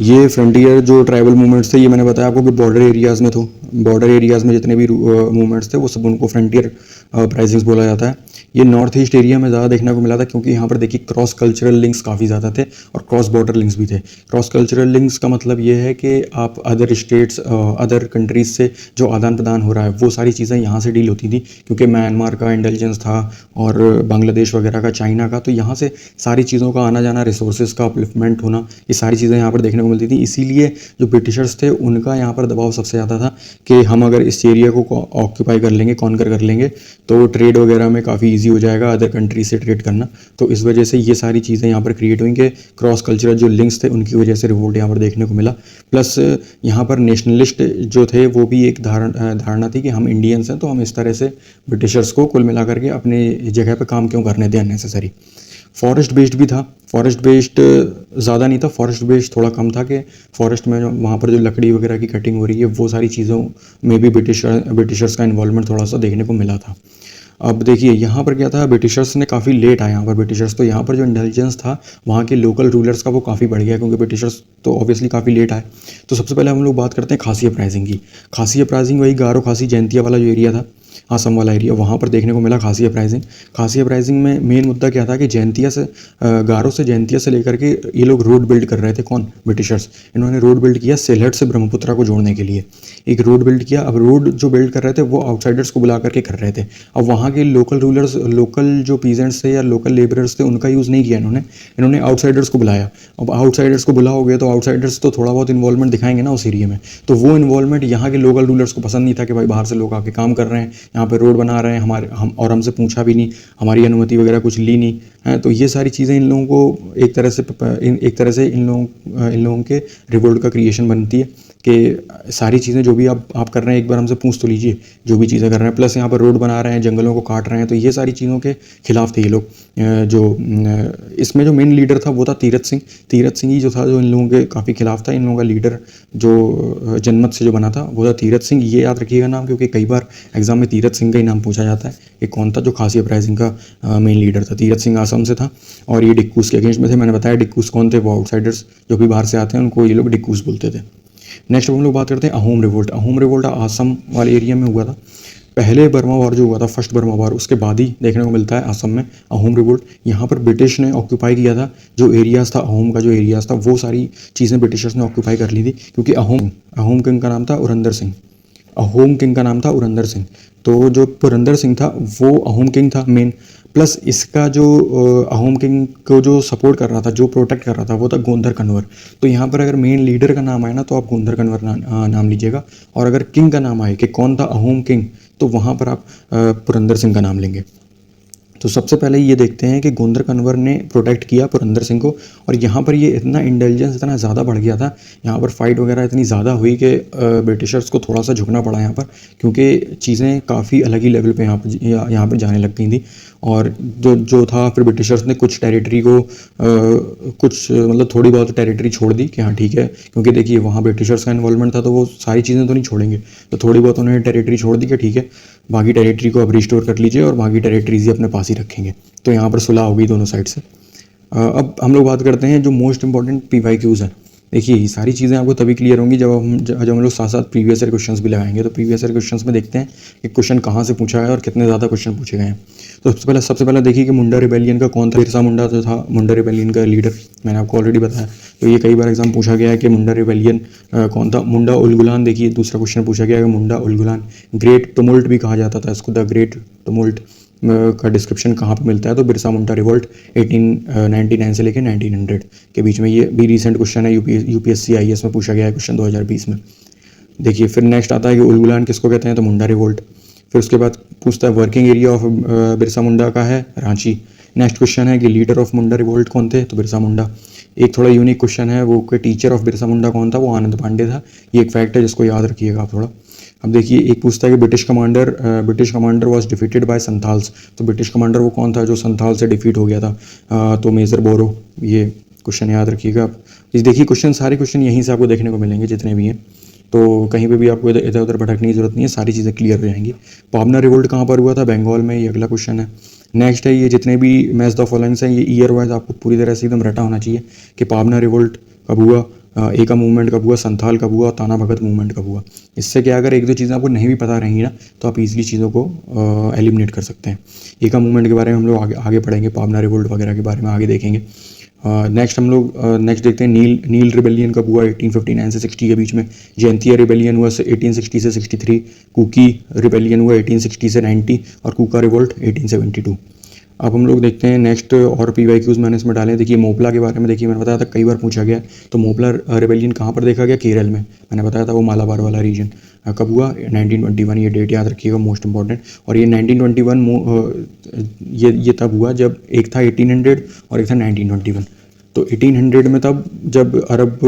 Speaker 1: ये फ्रंटियर जो ट्राइबल मूवमेंट्स थे, ये मैंने बताया आपको कि बॉर्डर एरियाज़ में बॉर्डर एरियाज़ में जितने भी मूवमेंट्स थे वो सब उनको फ्रंटियर अपराइजिंग्स बोला जाता है। ये नॉर्थ ईस्ट एरिया में ज़्यादा देखने को मिला था क्योंकि यहाँ पर देखिए क्रॉस कल्चरल लिंक्स काफ़ी ज़्यादा थे और क्रॉस बॉर्डर लिंक्स भी थे। क्रॉस कल्चरल लिंक्स का मतलब ये है कि आप अदर स्टेट्स अदर कंट्रीज़ से जो आदान प्रदान हो रहा है वो सारी चीज़ें यहाँ से डील होती थी क्योंकि म्यांमार का इंटेलिजेंस था और बांग्लादेश वगैरह का, चाइना का, तो यहाँ से सारी चीज़ों का आना जाना, रिसोर्सेज का अपलिफ्टमेंट होना, ये सारी चीज़ें यहाँ पर देखने को मिलती थी। इसीलिए जो ब्रिटिशर्स थे उनका यहाँ पर दबाव सबसे ज़्यादा था कि हम अगर इस एरिया को ऑक्यूपाई कर लेंगे, कॉन्कर कर लेंगे, तो ट्रेड वगैरह में काफ़ी ईजी हो जाएगा अदर कंट्री से ट्रेड करना। तो इस वजह से ये सारी चीज़ें यहाँ पर क्रिएट हुई कि क्रॉस कल्चरल जो लिंक्स थे उनकी वजह से रिवोल्ट यहाँ पर देखने को मिला। प्लस यहाँ पर नेशनलिस्ट जो थे वो भी एक धारणा थी कि हम इंडियंस हैं तो हम इस तरह से ब्रिटिशर्स को कुल मिलाकर के अपने जगह पर काम क्यों करने दें अननेसेसरी। फॉरेस्ट बेस्ड भी था। फॉरेस्ट बेस्ड ज़्यादा नहीं था, फॉरेस्ट बेस्ड थोड़ा कम था कि फॉरेस्ट में वहाँ पर जो लकड़ी वगैरह की कटिंग हो रही है वो सारी चीज़ों में भी ब्रिटिशर्स का इन्वॉल्वमेंट थोड़ा सा देखने को मिला था। अब देखिए यहाँ पर क्या था, ब्रिटिशर्स ने काफ़ी लेट आया यहाँ पर ब्रिटिशर्स, तो यहाँ पर जो इंटेलिजेंस था वहाँ के लोकल रूलर्स का वो काफ़ी बढ़ गया क्योंकि ब्रिटिशर्स तो ऑब्वियसली काफ़ी लेट आए। तो सबसे पहले हम लोग बात करते हैं खासी अपराइजिंग की। खासी अपराइजिंग वही गारो खासी जयंतिया वाला जो एरिया था, आसम वाला एरिया, वहाँ पर देखने को मिला खासी अपराइजिंग। खासी अपराइजिंग में मेन मुद्दा क्या था कि गारो से जयंतिया से लेकर के ये लोग रोड बिल्ड कर रहे थे। कौन? ब्रिटिशर्स। इन्होंने रोड बिल्ड किया सिलहट से ब्रह्मपुत्रा को जोड़ने के लिए, एक रोड बिल्ड किया। अब रोड जो बिल्ड कर रहे थे वो आउटसाइडर्स को बुला करके कर रहे थे। अब वहाँ के लोकल रूलर्स, लोकल जो पीजेंट्स थे या लोकल लेबरर्स थे उनका यूज़ नहीं किया इन्होंने आउटसाइडर्स को बुलाया। अब आउटसाइडर्स को बुलाओगे तो आउटसाइडर्स तो थोड़ा बहुत इन्वॉल्वमेंट दिखाएंगे ना उस एरिया में, तो वो इन्वॉल्वमेंट यहाँ के लोकल रूलर्स को पसंद नहीं था कि भाई बाहर से लोग आके काम कर रहे हैं, यहाँ पे रोड बना रहे हैं और हमसे पूछा भी नहीं, हमारी अनुमति वगैरह कुछ ली नहीं है। तो ये सारी चीज़ें इन लोगों को एक तरह से इन लोगों के रिवोल्ट का क्रिएशन बनती है कि सारी चीज़ें जो भी आप कर रहे हैं एक बार हमसे पूछ तो लीजिए जो भी चीज़ें कर रहे हैं। प्लस यहाँ पर रोड बना रहे हैं, जंगलों को काट रहे हैं, तो ये सारी चीज़ों के खिलाफ थे ये लोग। इसमें जो मेन लीडर था वो था तीरथ सिंह। तीरथ सिंह ही जो था जो इन लोगों के काफ़ी खिलाफ था। इन लोगों का लीडर जो जनमत से जो बना था वो था तीरथ सिंह। ये याद रखिएगा नाम, क्योंकि कई बार एग्जाम में तीरथ सिंह का ही नाम पूछा जाता है। ये कौन था जो खासी अपराइजिंग का मेन लीडर था? तीरथ सिंह असम से था और ये डिक्कूस के अगेंस्ट में थे। मैंने बताया डिक्कूस कौन थे, वो आउटसाइडर्स जो भी बाहर से आते हैं उनको ये लोग डिक्कूस बोलते थे। नेक्स्ट हम लोग बात करते हैं अहोम रिवोल्ट। अहोम रिवोल्ट असम वाले एरिया में हुआ था। पहले बर्मा वॉर जो हुआ था, फर्स्ट बर्मा वॉर, उसके बाद ही देखने को मिलता है असम में अहोम रिवोल्ट। यहाँ पर ब्रिटिश ने ऑक्यूपाई किया था जो एरियाज़ था, अहोम का जो एरियाज़ था वो सारी चीज़ें ब्रिटिशर्स ने ऑक्यूपाई कर ली थी। क्योंकि अहोम किंग का नाम था उरंदर सिंह। अहोम किंग का नाम था उरंदर सिंह। तो जो पुरंदर सिंह था वो अहोम किंग था मेन। प्लस इसका जो अहोम किंग को जो सपोर्ट कर रहा था, जो प्रोटेक्ट कर रहा था, वो था गोंधर कन्वर। तो यहाँ पर अगर मेन लीडर का नाम आए ना तो आप गोंधर कन्वर नाम लीजिएगा, और अगर किंग का नाम आए कि कौन था अहोम किंग, तो वहाँ पर आप पुरंदर सिंह का नाम लेंगे। तो सबसे पहले ये देखते हैं कि गोंधर कन्वर ने प्रोटेक्ट किया पुरंदर सिंह को, और यहाँ पर ये इतना इंटेलिजेंस इतना ज़्यादा बढ़ गया था, यहाँ पर फाइट वगैरह इतनी ज़्यादा हुई कि ब्रिटिशर्स को थोड़ा सा झुकना पड़ा यहाँ पर, क्योंकि चीज़ें काफ़ी अलग ही लेवल पे यहाँ पर जाने लग गई थी। और जो था फिर ब्रिटिशर्स ने कुछ टेरिटरी को कुछ मतलब थोड़ी बहुत टेरिटरी छोड़ दी कि हाँ ठीक है, क्योंकि देखिए वहाँ ब्रिटिशर्स का इन्वॉल्वमेंट था तो वो सारी चीज़ें तो नहीं छोड़ेंगे, तो थोड़ी बहुत उन्होंने टेरिटरी छोड़ दी कि ठीक है बाकी टेरिटरी को अब रिस्टोर कर लीजिए और बाकी टेरिटरीज ही अपने पास ही रखेंगे। तो यहाँ पर सुलह हो गई दोनों साइड से। अब हम लोग बात करते हैं जो मोस्ट इंपॉर्टेंट PYQs हैं। देखिए ये सारी चीज़ें आपको तभी क्लियर होंगी जब हम लोग साथ साथ प्रीवियस ईयर क्वेश्चंस भी लगाएंगे। तो प्रीवियस ईयर क्वेश्चंस में देखते हैं कि क्वेश्चन कहाँ से पूछा है और कितने ज़्यादा क्वेश्चन पूछे गए हैं। तो सबसे पहले देखिए कि मुंडा रिबेलियन का कौन था। बिरसा मुंडा जो था मुंडा रिबेलियन का लीडर, मैंने आपको ऑलरेडी बताया। तो ये कई बार एग्जाम पूछा गया है कि मुंडा रिबेलियन कौन था। मुंडा उलगुलान, देखिए दूसरा क्वेश्चन पूछा गया है मुंडा उलगुलान। ग्रेट टुमुल्ट भी कहा जाता था इसको, द ग्रेट टुमुल्ट का डिस्क्रिप्शन कहाँ पे मिलता है, तो बिरसा मुंडा रिवोल्ट 1899 से लेकर 1900 के बीच में। ये भी रिसेंट क्वेश्चन है, UPSC IAS में पूछा गया है क्वेश्चन 2020 में। देखिए फिर नेक्स्ट आता है कि उलगुलान किसको कहते हैं, तो मुंडा रिवोल्ट। फिर उसके बाद पूछता है working area of Birsa Munda का है रांची। नेक्स्ट क्वेश्चन है कि लीडर ऑफ मुंडा रिवोल्ट कौन थे, तो बिरसा मुंडा। एक थोड़ा यूनिक क्वेश्चन है वो कि टीचर ऑफ बिरसा मुंडा कौन था, वो आनंद पांडे था। ये एक फैक्ट है जिसको याद रखिएगा आप थोड़ा। अब देखिए एक पूछता है कि British commander was defeated by Santhals. तो ब्रिटिश कमांडर वो कौन था जो संथाल से डिफीट हो गया था, तो मेजर बोरो। ये क्वेश्चन याद रखिएगा आप। देखिए क्वेश्चन सारे क्वेश्चन यहीं से आपको देखने को मिलेंगे जितने भी हैं, तो कहीं पे भी आपको इधर उधर भटकने की जरूरत नहीं है, सारी चीज़ें क्लियर हो जाएंगी। पाबना रिवोल्ट कहाँ पर हुआ था, बंगाल में, ये अगला क्वेश्चन है। नेक्स्ट है ये जितने भी मैच द फॉलोइंग्स हैं ये ईयर वाइज आपको पूरी तरह से एकदम रटा होना चाहिए कि पाबना रिवोल्ट कब हुआ, एका मूवमेंट कब हुआ, संथाल कब हुआ, ताना भगत मूवमेंट कब हुआ। इससे क्या अगर एक दो चीज़ें आपको नहीं भी पता रहेंगी ना तो आप इजीली चीज़ों को एलिमिनेट कर सकते हैं। एका मूवमेंट के बारे में हम लोग आगे पढ़ेंगे, पाबना रिवोल्ट वगैरह के बारे में आगे देखेंगे। नेक्स्ट हम लोग नेक्स्ट देखते हैं नील रिबेलियन कब हुआ, 1859 से 60 के बीच में। जयंतिया रिबेलियन हुआ 1860 से 63। कुकी रिबेलियन हुआ 1860 से 90 और कुका रिवोल्ट 1872। अब हम लोग देखते हैं नेक्स्ट और PYQs मैंने इसमें डाले। देखिए मोपला के बारे में, देखिए मैंने बताया था कई बार पूछा गया। तो मोपला रिबेलियन कहाँ पर देखा गया, केरल में। मैंने बताया था वो मालाबार वाला रीजन। कब हुआ, 1921। ये डेट याद रखिएगा, मोस्ट इंपॉर्टेंट। और ये 1921 ये तब हुआ जब एक था 1800 और एक था 1921। तो 1800 में तब जब अरब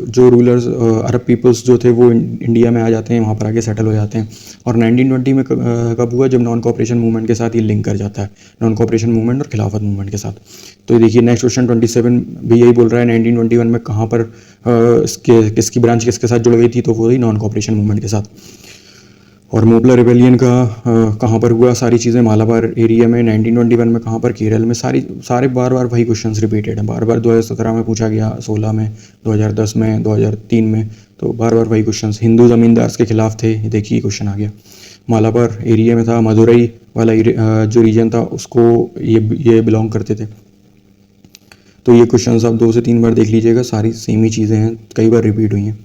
Speaker 1: जो रूलर्स अरब पीपल्स जो थे वो इंडिया में आ जाते हैं, वहाँ पर आके सेटल हो जाते हैं। और 1920 में कब हुआ, जब नॉन कोऑपरेशन मूवमेंट के साथ ये लिंक कर जाता है, नॉन कोऑपरेशन मूवमेंट और खिलाफत मूवमेंट के साथ। तो देखिए नेक्स्ट क्वेश्चन 27 भी यही बोल रहा है 1921 में कहाँ पर किसकी ब्रांच किसके साथ जुड़ गई थी, तो वो ही नॉन कोऑपरेशन मूवमेंट के साथ। और मोपला रिबेलियन का कहाँ पर हुआ, सारी चीज़ें मालाबार एरिया में। 1921 में कहाँ पर, केरल में। सारे बार बार वही क्वेश्चंस रिपीटेड हैं, बार बार 2017 में पूछा गया, 16 में, 2010 में, 2003 में, तो बार बार वही क्वेश्चंस। हिंदू जमींदार्स के खिलाफ थे, देखिए क्वेश्चन आ गया। मालाबार एरिया में था, मदुरई वाला जो रीजन था उसको ये बिलोंग करते थे। तो ये क्वेश्चन आप 2 से 3 बार देख लीजिएगा, सारी सेम ही चीज़ें हैं, कई बार रिपीट हुई हैं।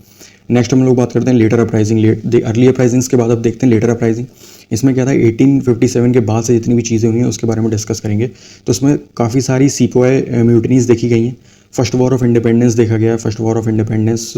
Speaker 1: नेक्स्ट हम लोग बात करते हैं लेटर अपराइजिंग। अर्ली अपराइजिंग्स के बाद अब देखते हैं लेटर अपराइजिंग। इसमें क्या था, 1857 के बाद से जितनी भी चीज़ें हुई हैं उसके बारे में डिस्कस करेंगे। तो उसमें काफ़ी सारी सीपोए म्यूटनीज देखी गई हैं। फर्स्ट वॉर ऑफ इंडिपेंडेंस देखा गया है। फर्स्ट वॉर ऑफ इंडिपेंडेंस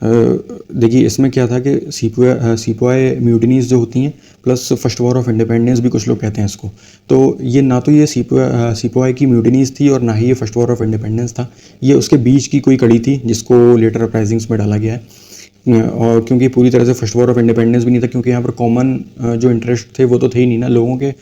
Speaker 1: देखिए इसमें क्या था कि सीपोए म्यूटनीज जो होती हैं plus first war of independence भी कुछ लोग कहते हैं इसको। तो ये ना तो ये सीपोए की म्यूटनीज थी और ना ही ये फर्स्ट वॉर ऑफ इंडिपेंडेंस था, ये उसके बीच की कोई कड़ी थी जिसको लेटर अपराइजिंग्स में डाला गया है। और क्योंकि पूरी तरह से फर्स्ट वॉर ऑफ इंडिपेंडेंस भी नहीं था, क्योंकि यहाँ पर कॉमन जो इंटरेस्ट थे वो तो थे ही नहीं ना, लोगों के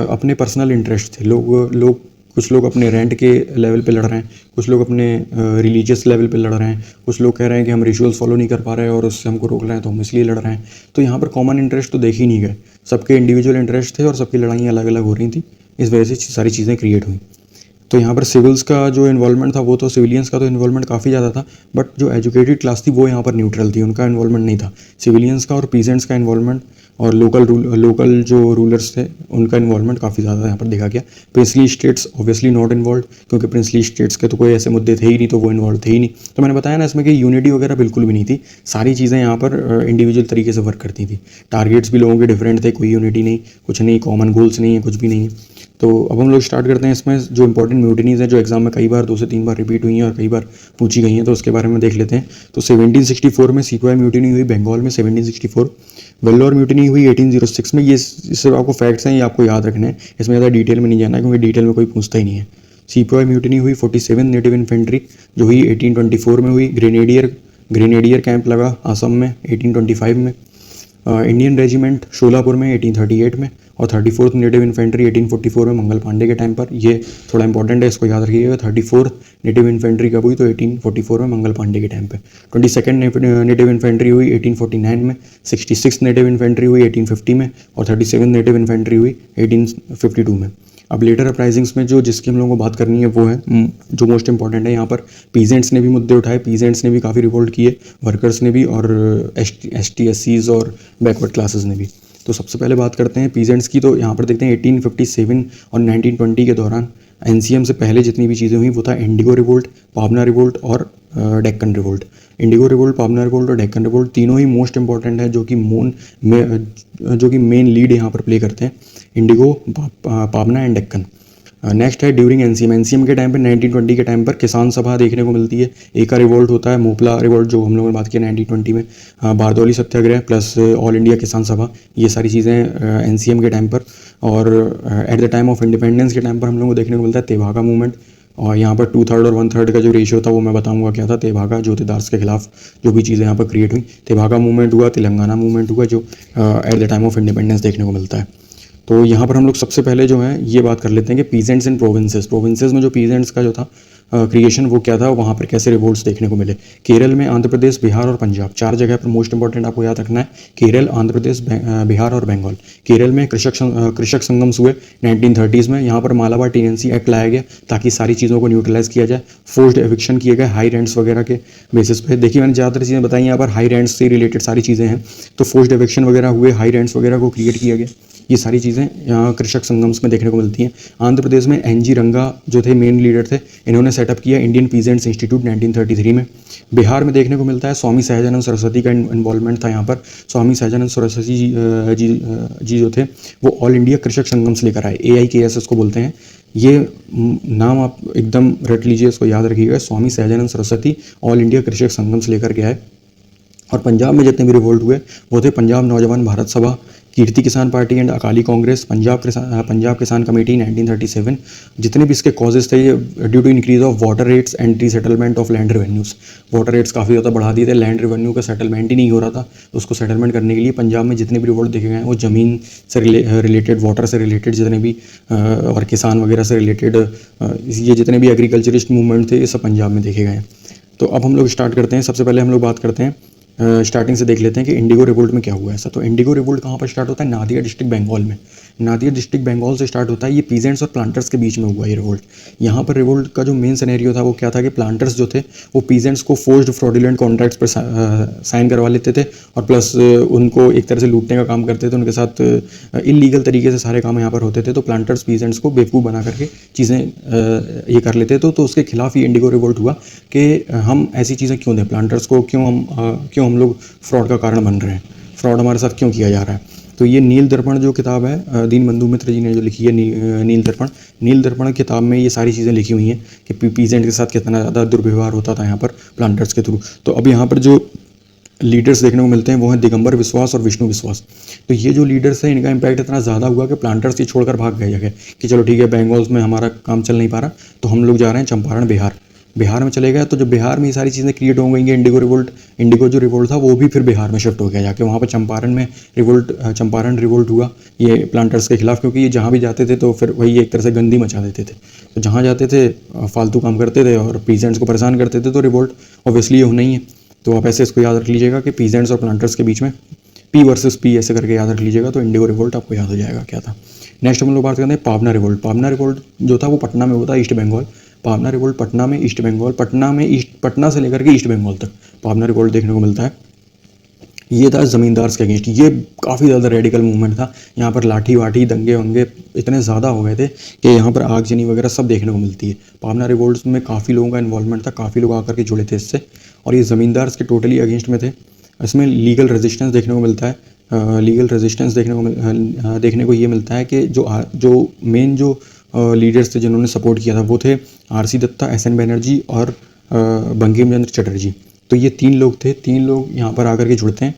Speaker 1: अपने पर्सनल इंटरेस्ट थे। कुछ लोग अपने रेंट के लेवल पे लड़ रहे हैं, कुछ लोग अपने रिलीजियस लेवल पे लड़ रहे हैं, कुछ लोग कह रहे हैं कि हम रिचुअल्स फॉलो नहीं कर पा रहे हैं और उससे हमको रोक रहे हैं तो हम इसलिए लड़ रहे हैं। तो यहाँ पर कॉमन इंटरेस्ट तो देख ही नहीं गए, सबके इंडिविजुअल इंटरेस्ट थे और सबकी लड़ाइयाँ अलग अलग हो रही थी। इस वजह से सारी चीज़ें क्रिएट हुई। तो यहाँ पर सिविल्स का जो इन्वॉल्वमेंट था वो तो सिविलियंस का तो इन्वॉल्वमेंट काफ़ी ज़्यादा था, बट जो एजुकेटेड क्लास थी वो यहाँ पर न्यूट्रल थी, उनका इन्वॉल्वमेंट नहीं था। सिविलियंस का और पीजेंट्स का इन्वॉल्वमेंट और लोकल जो रूलर्स थे उनका इन्वॉल्वमेंट काफ़ी ज़्यादा यहाँ पर देखा गया। Princely states obviously not involve, क्योंकि प्रिंसली स्टेट्स के तो कोई ऐसे मुद्दे थे ही नहीं, तो वो इन्वॉल्व थे ही नहीं। तो मैंने बताया ना इसमें कि यूनिटी वगैरह बिल्कुल भी नहीं थी, सारी चीज़ें यहाँ पर इंडिविजुअल तरीके से वर्क करती थी। टारगेट्स भी लोगों के डिफरेंट थे, कोई यूनिटी नहीं, कुछ नहीं, कॉमन गोल्स नहीं है, कुछ भी नहीं है। तो अब हम लोग स्टार्ट करते हैं। इसमें जो इंपॉर्टेंट म्यूटिनीज़ हैं जो एग्जाम में कई बार 2 से 3 बार रिपीट हुई हैं और कई बार पूछी गई हैं, तो उसके बारे में देख लेते हैं। तो 1764 में सिपाही म्यूटिनी हुई बंगाल में, 1764। वेल्लोर म्यूटिनी हुई 1806 में। ये सिर्फ आपको फैक्ट्स हैं, ये आपको याद रखने हैं, इसमें ज़्यादा डिटेल में नहीं जाना है क्योंकि डिटेल में कोई पूछता ही नहीं है। सिपाही म्यूटिनी हुई 47 नेटिव इन्फेंट्री जो हुई 1824 में हुई। ग्रेनेडियर कैंप लगा आसम में 1825 में। इंडियन रेजिमेंट शोलापुर में 1838 में। और 34th नेटिव इन्फेंट्री 1844 में मंगल पांडे के टाइम पर। ये थोड़ा इंपॉर्टेंट है, इसको याद रखिएगा। 34th नेटिव इन्फेंट्री कब हुई, तो 1844 में मंगल पांडे के टाइम पे। 22nd नेटिव इन्फेंट्री हुई 1849 में। 66th नेटिव इन्फेंट्री हुई 1850 में। और 37th नेटिव इन्फेंट्री हुई 1852 में। अब लेटर अपराइजिंग्स में जो जिसकी हम लोगों को बात करनी है वो है जो मोस्ट इंपॉर्टेंट है। यहाँ पर पीजेंट्स ने भी मुद्दे उठाए, पीजेंट्स ने भी काफ़ी रिवोल्ट किए, वर्कर्स ने भी, और ST SCs और बैकवर्ड क्लासेस ने भी। तो सबसे पहले बात करते हैं पीजेंट्स की। तो यहाँ पर देखते हैं 1857 और 1920 के दौरान NCM से पहले जितनी भी चीज़ें हुई वो था इंडिगो रिवोल्ट, पाबना रिवोल्ट और डेक्कन रिवोल्ट। इंडिगो रिवोल्ट, पाबना रिवोल्ट और डेक्कन रिवोल्ट तीनों ही मोस्ट इंपॉर्टेंट है, जो कि मेन लीड यहाँ पर प्ले करते हैं। Indigo, Pabna and Deccan. Next है ड्यूरिंग NCM के टाइम पे 1920 के टाइम पर किसान सभा देखने को मिलती है। एक का रिवोल्ट होता है मोपला रिवोल्ट जो हम लोगों ने बात की 1920 में। बारदौली सत्याग्रह प्लस ऑल इंडिया किसान सभा, ये सारी चीज़ें NCM के टाइम पर। और at the time of independence के टाइम पर हम लोगों को देखने को मिलता है तेभागा मूवमेंट। और यहाँ पर 2/3 और 1/3 का जो रेशियो था वो मैं बताऊंगा क्या था। तेभागा जोतेदार्स के खिलाफ जो भी चीज़ें यहाँ पर क्रिएट हुई, तेभागा मूवमेंट हुआ, तेलंगाना मूवमेंट हुआ, जो at the time of independence देखने को मिलता है। तो यहाँ पर हम लोग सबसे पहले जो है ये बात कर लेते हैं कि पीजेंट्स इन प्रोविंसेस में जो पीजेंट्स का जो था क्रिएशन वो क्या था, वहाँ पर कैसे रिवोल्ट्स देखने को मिले। केरल में, आंध्र प्रदेश, बिहार और पंजाब, 4 जगह पर मोस्ट इंपॉर्टेंट आपको याद रखना है। केरल, आंध्र प्रदेश, बिहार और बंगाल। केरल में कृषक संगम्स हुए 1930s में। यहाँ पर मालाबार टेनेंसी एक्ट लाया गया ताकि सारी चीज़ों को न्यूट्रलाइज किया जाए। फोर्स्ड एविक्शन किए गए हाई रेंट्स वगैरह के बेसिस पे। देखिए मैंने ज़्यादातर चीज़ें बताई, यहाँ पर हाई रेंट्स से रिलेटेड सारी चीज़ें हैं। तो फोर्स्ड एविक्शन वगैरह हुए, हाई रेंट्स वगैरह को क्रिएट किया गया। ये सारी चीज़ें यहाँ कृषक संगम्स में देखने को मिलती हैं। आंध्र प्रदेश में NG रंगा जो थे मेन लीडर थे, इन्होंने सेटअप किया इंडियन पीजेंट्स इंस्टीट्यूट 1933 में। बिहार में देखने को मिलता है स्वामी सहजानंद सरस्वती का इन्वॉल्वमेंट था यहाँ पर। स्वामी सहजानंद सरस्वती जी जो थे वो ऑल इंडिया कृषक संगम से लेकर आए, AIKS इसको बोलते हैं। ये नाम आप एकदम रट लीजिए, इसको याद रखिएगा। स्वामी सहजानंद सरस्वती ऑल इंडिया कृषक संगम से लेकर के आए। और पंजाब में जितने भी रिवोल्ट हुए वो थे पंजाब नौजवान Bharat Sabha, Kirti Kisan party and Akali Congress, Punjab Kisan committee 1937। जितने भी इसके कॉजेज थे ये due to increase of water rates and resettlement of land revenues. Water rates काफ़ी ज़्यादा बढ़ा दिए थे, लैंड रेवेन्यू का सेटलमेंट ही नहीं हो रहा था, तो उसको सेटलमेंट करने के लिए पंजाब में जितने भी रिवोल्ट देखे गए हैं वो ज़मीन से रिलेटेड, वाटर से रिलेटेड जितने भी और किसान वगैरह से रिलेटेड ये जितने भी एग्रीकल्चरिस्ट मूवमेंट थे ये सब पंजाब में देखे गए हैं। तो अब हम लोग स्टार्ट करते हैं। सबसे पहले हम लोग बात करते हैं स्टार्टिंग से देख लेते हैं कि इंडिगो रिवोल्ट में क्या हुआ ऐसा। तो इंडिगो रिवोल्ट कहाँ पर स्टार्ट होता है, नादिया डिस्ट्रिक्ट बंगाल में। नादिया डिस्ट्रिक्ट बंगाल से स्टार्ट होता है। ये पीजेंट्स और प्लांटर्स के बीच में हुआ ये रिवोल्ट। यहाँ पर रिवोल्ट का जो मेन सिनेरियो था वो क्या था कि प्लांटर्स जो थे वो पीजेंट्स को फोर्स्ड फ्रॉडुलेंट कॉन्ट्रैक्ट्स पर साइन करवा लेते थे और प्लस उनको एक तरह से लूटने का काम करते थे, उनके साथ इलीगल तरीके से सारे काम यहाँ पर होते थे। तो प्लांटर्स पीजेंट्स को बेवकूफ़ बना करके चीज़ें ये कर लेते थे। तो उसके खिलाफ ये इंडिगो रिवोल्ट हुआ कि हम ऐसी चीज़ें क्यों दें प्लांटर्स को, क्यों हम लोग फ्रॉड का कारण बन रहे हैं, फ्रॉड हमारे साथ क्यों किया जा रहा है। तो ये नील दर्पण जो किताब है दीनबंधु मित्र जी ने जो लिखी है नील दर्पण किताब में ये सारी चीज़ें लिखी हुई हैं कि पीजेंट के साथ कितना ज़्यादा दुर्व्यवहार होता था यहाँ पर प्लांटर्स के थ्रू। तो अब यहाँ पर जो लीडर्स देखने को मिलते हैं वो हैं दिगंबर विश्वास और विष्णु विश्वास। तो ये जो लीडर्स हैं इनका इम्पैक्ट इतना ज़्यादा हुआ कि प्लांटर्स ये छोड़कर भाग गए जगह कि चलो ठीक है बंगाल में हमारा काम चल नहीं पा रहा तो हम लोग जा रहे हैं चंपारण बिहार। बिहार में चले गए, तो जब बिहार में ये सारी चीज़ें क्रिएट हो गई, इंडिगो जो रिवोल्ट था वो भी फिर बिहार में शिफ्ट हो गया जाके, वहाँ पर चंपारण रिवोल्ट हुआ ये प्लांटर्स के खिलाफ, क्योंकि ये जहाँ भी जाते थे तो फिर वही एक तरह से गंदी मचा देते थे। तो जहाँ जाते थे फालतू काम करते थे और पीजेंट्स को परेशान करते थे, तो रिवोल्ट ऑब्वियसली ये होना ही है। तो आप ऐसे इसको याद रख लीजिएगा कि पीजेंट्स और प्लांटर्स के बीच में पी वर्सेस पी ऐसे करके याद रख लीजिएगा, तो इंडिगो रिवोल्ट आपको याद हो जाएगा क्या था। नेक्स्ट हम लोग बात करते हैं पावना रिवोल्ट। पावना रिवोल्ट जो था वो पटना में हुआ था, ईस्ट बंगाल। पावना रिवोल्ट पटना में, ईस्ट बंगाल, पटना से लेकर के ईस्ट बंगाल तक पावना रिवोल्ट देखने को मिलता है। ये था ज़मींदार्स के अगेंस्ट, ये काफ़ी ज़्यादा रेडिकल मूवमेंट था। यहाँ पर लाठी वाठी दंगे वंगे इतने ज़्यादा हो गए थे कि यहाँ पर आगजनी वगैरह सब देखने को मिलती है। पावना रिवोल्ट में काफ़ी लोगों का इन्वॉल्वमेंट था, काफ़ी लोग आकर के जुड़े थे इससे, और ये ज़मींदार्स के टोटली अगेंस्ट में थे। इसमें लीगल रेजिस्टेंस देखने को मिलता है। लीगल रेजिस्टेंस देखने को ये मिलता है कि जो मेन जो लीडर्स थे जिन्होंने सपोर्ट किया था वो थे आर.सी. दत्ता, एस.एन. बनर्जी और बंकिम चंद्र चटर्जी। तो ये 3 लोग थे, 3 लोग यहाँ पर आकर के जुड़ते हैं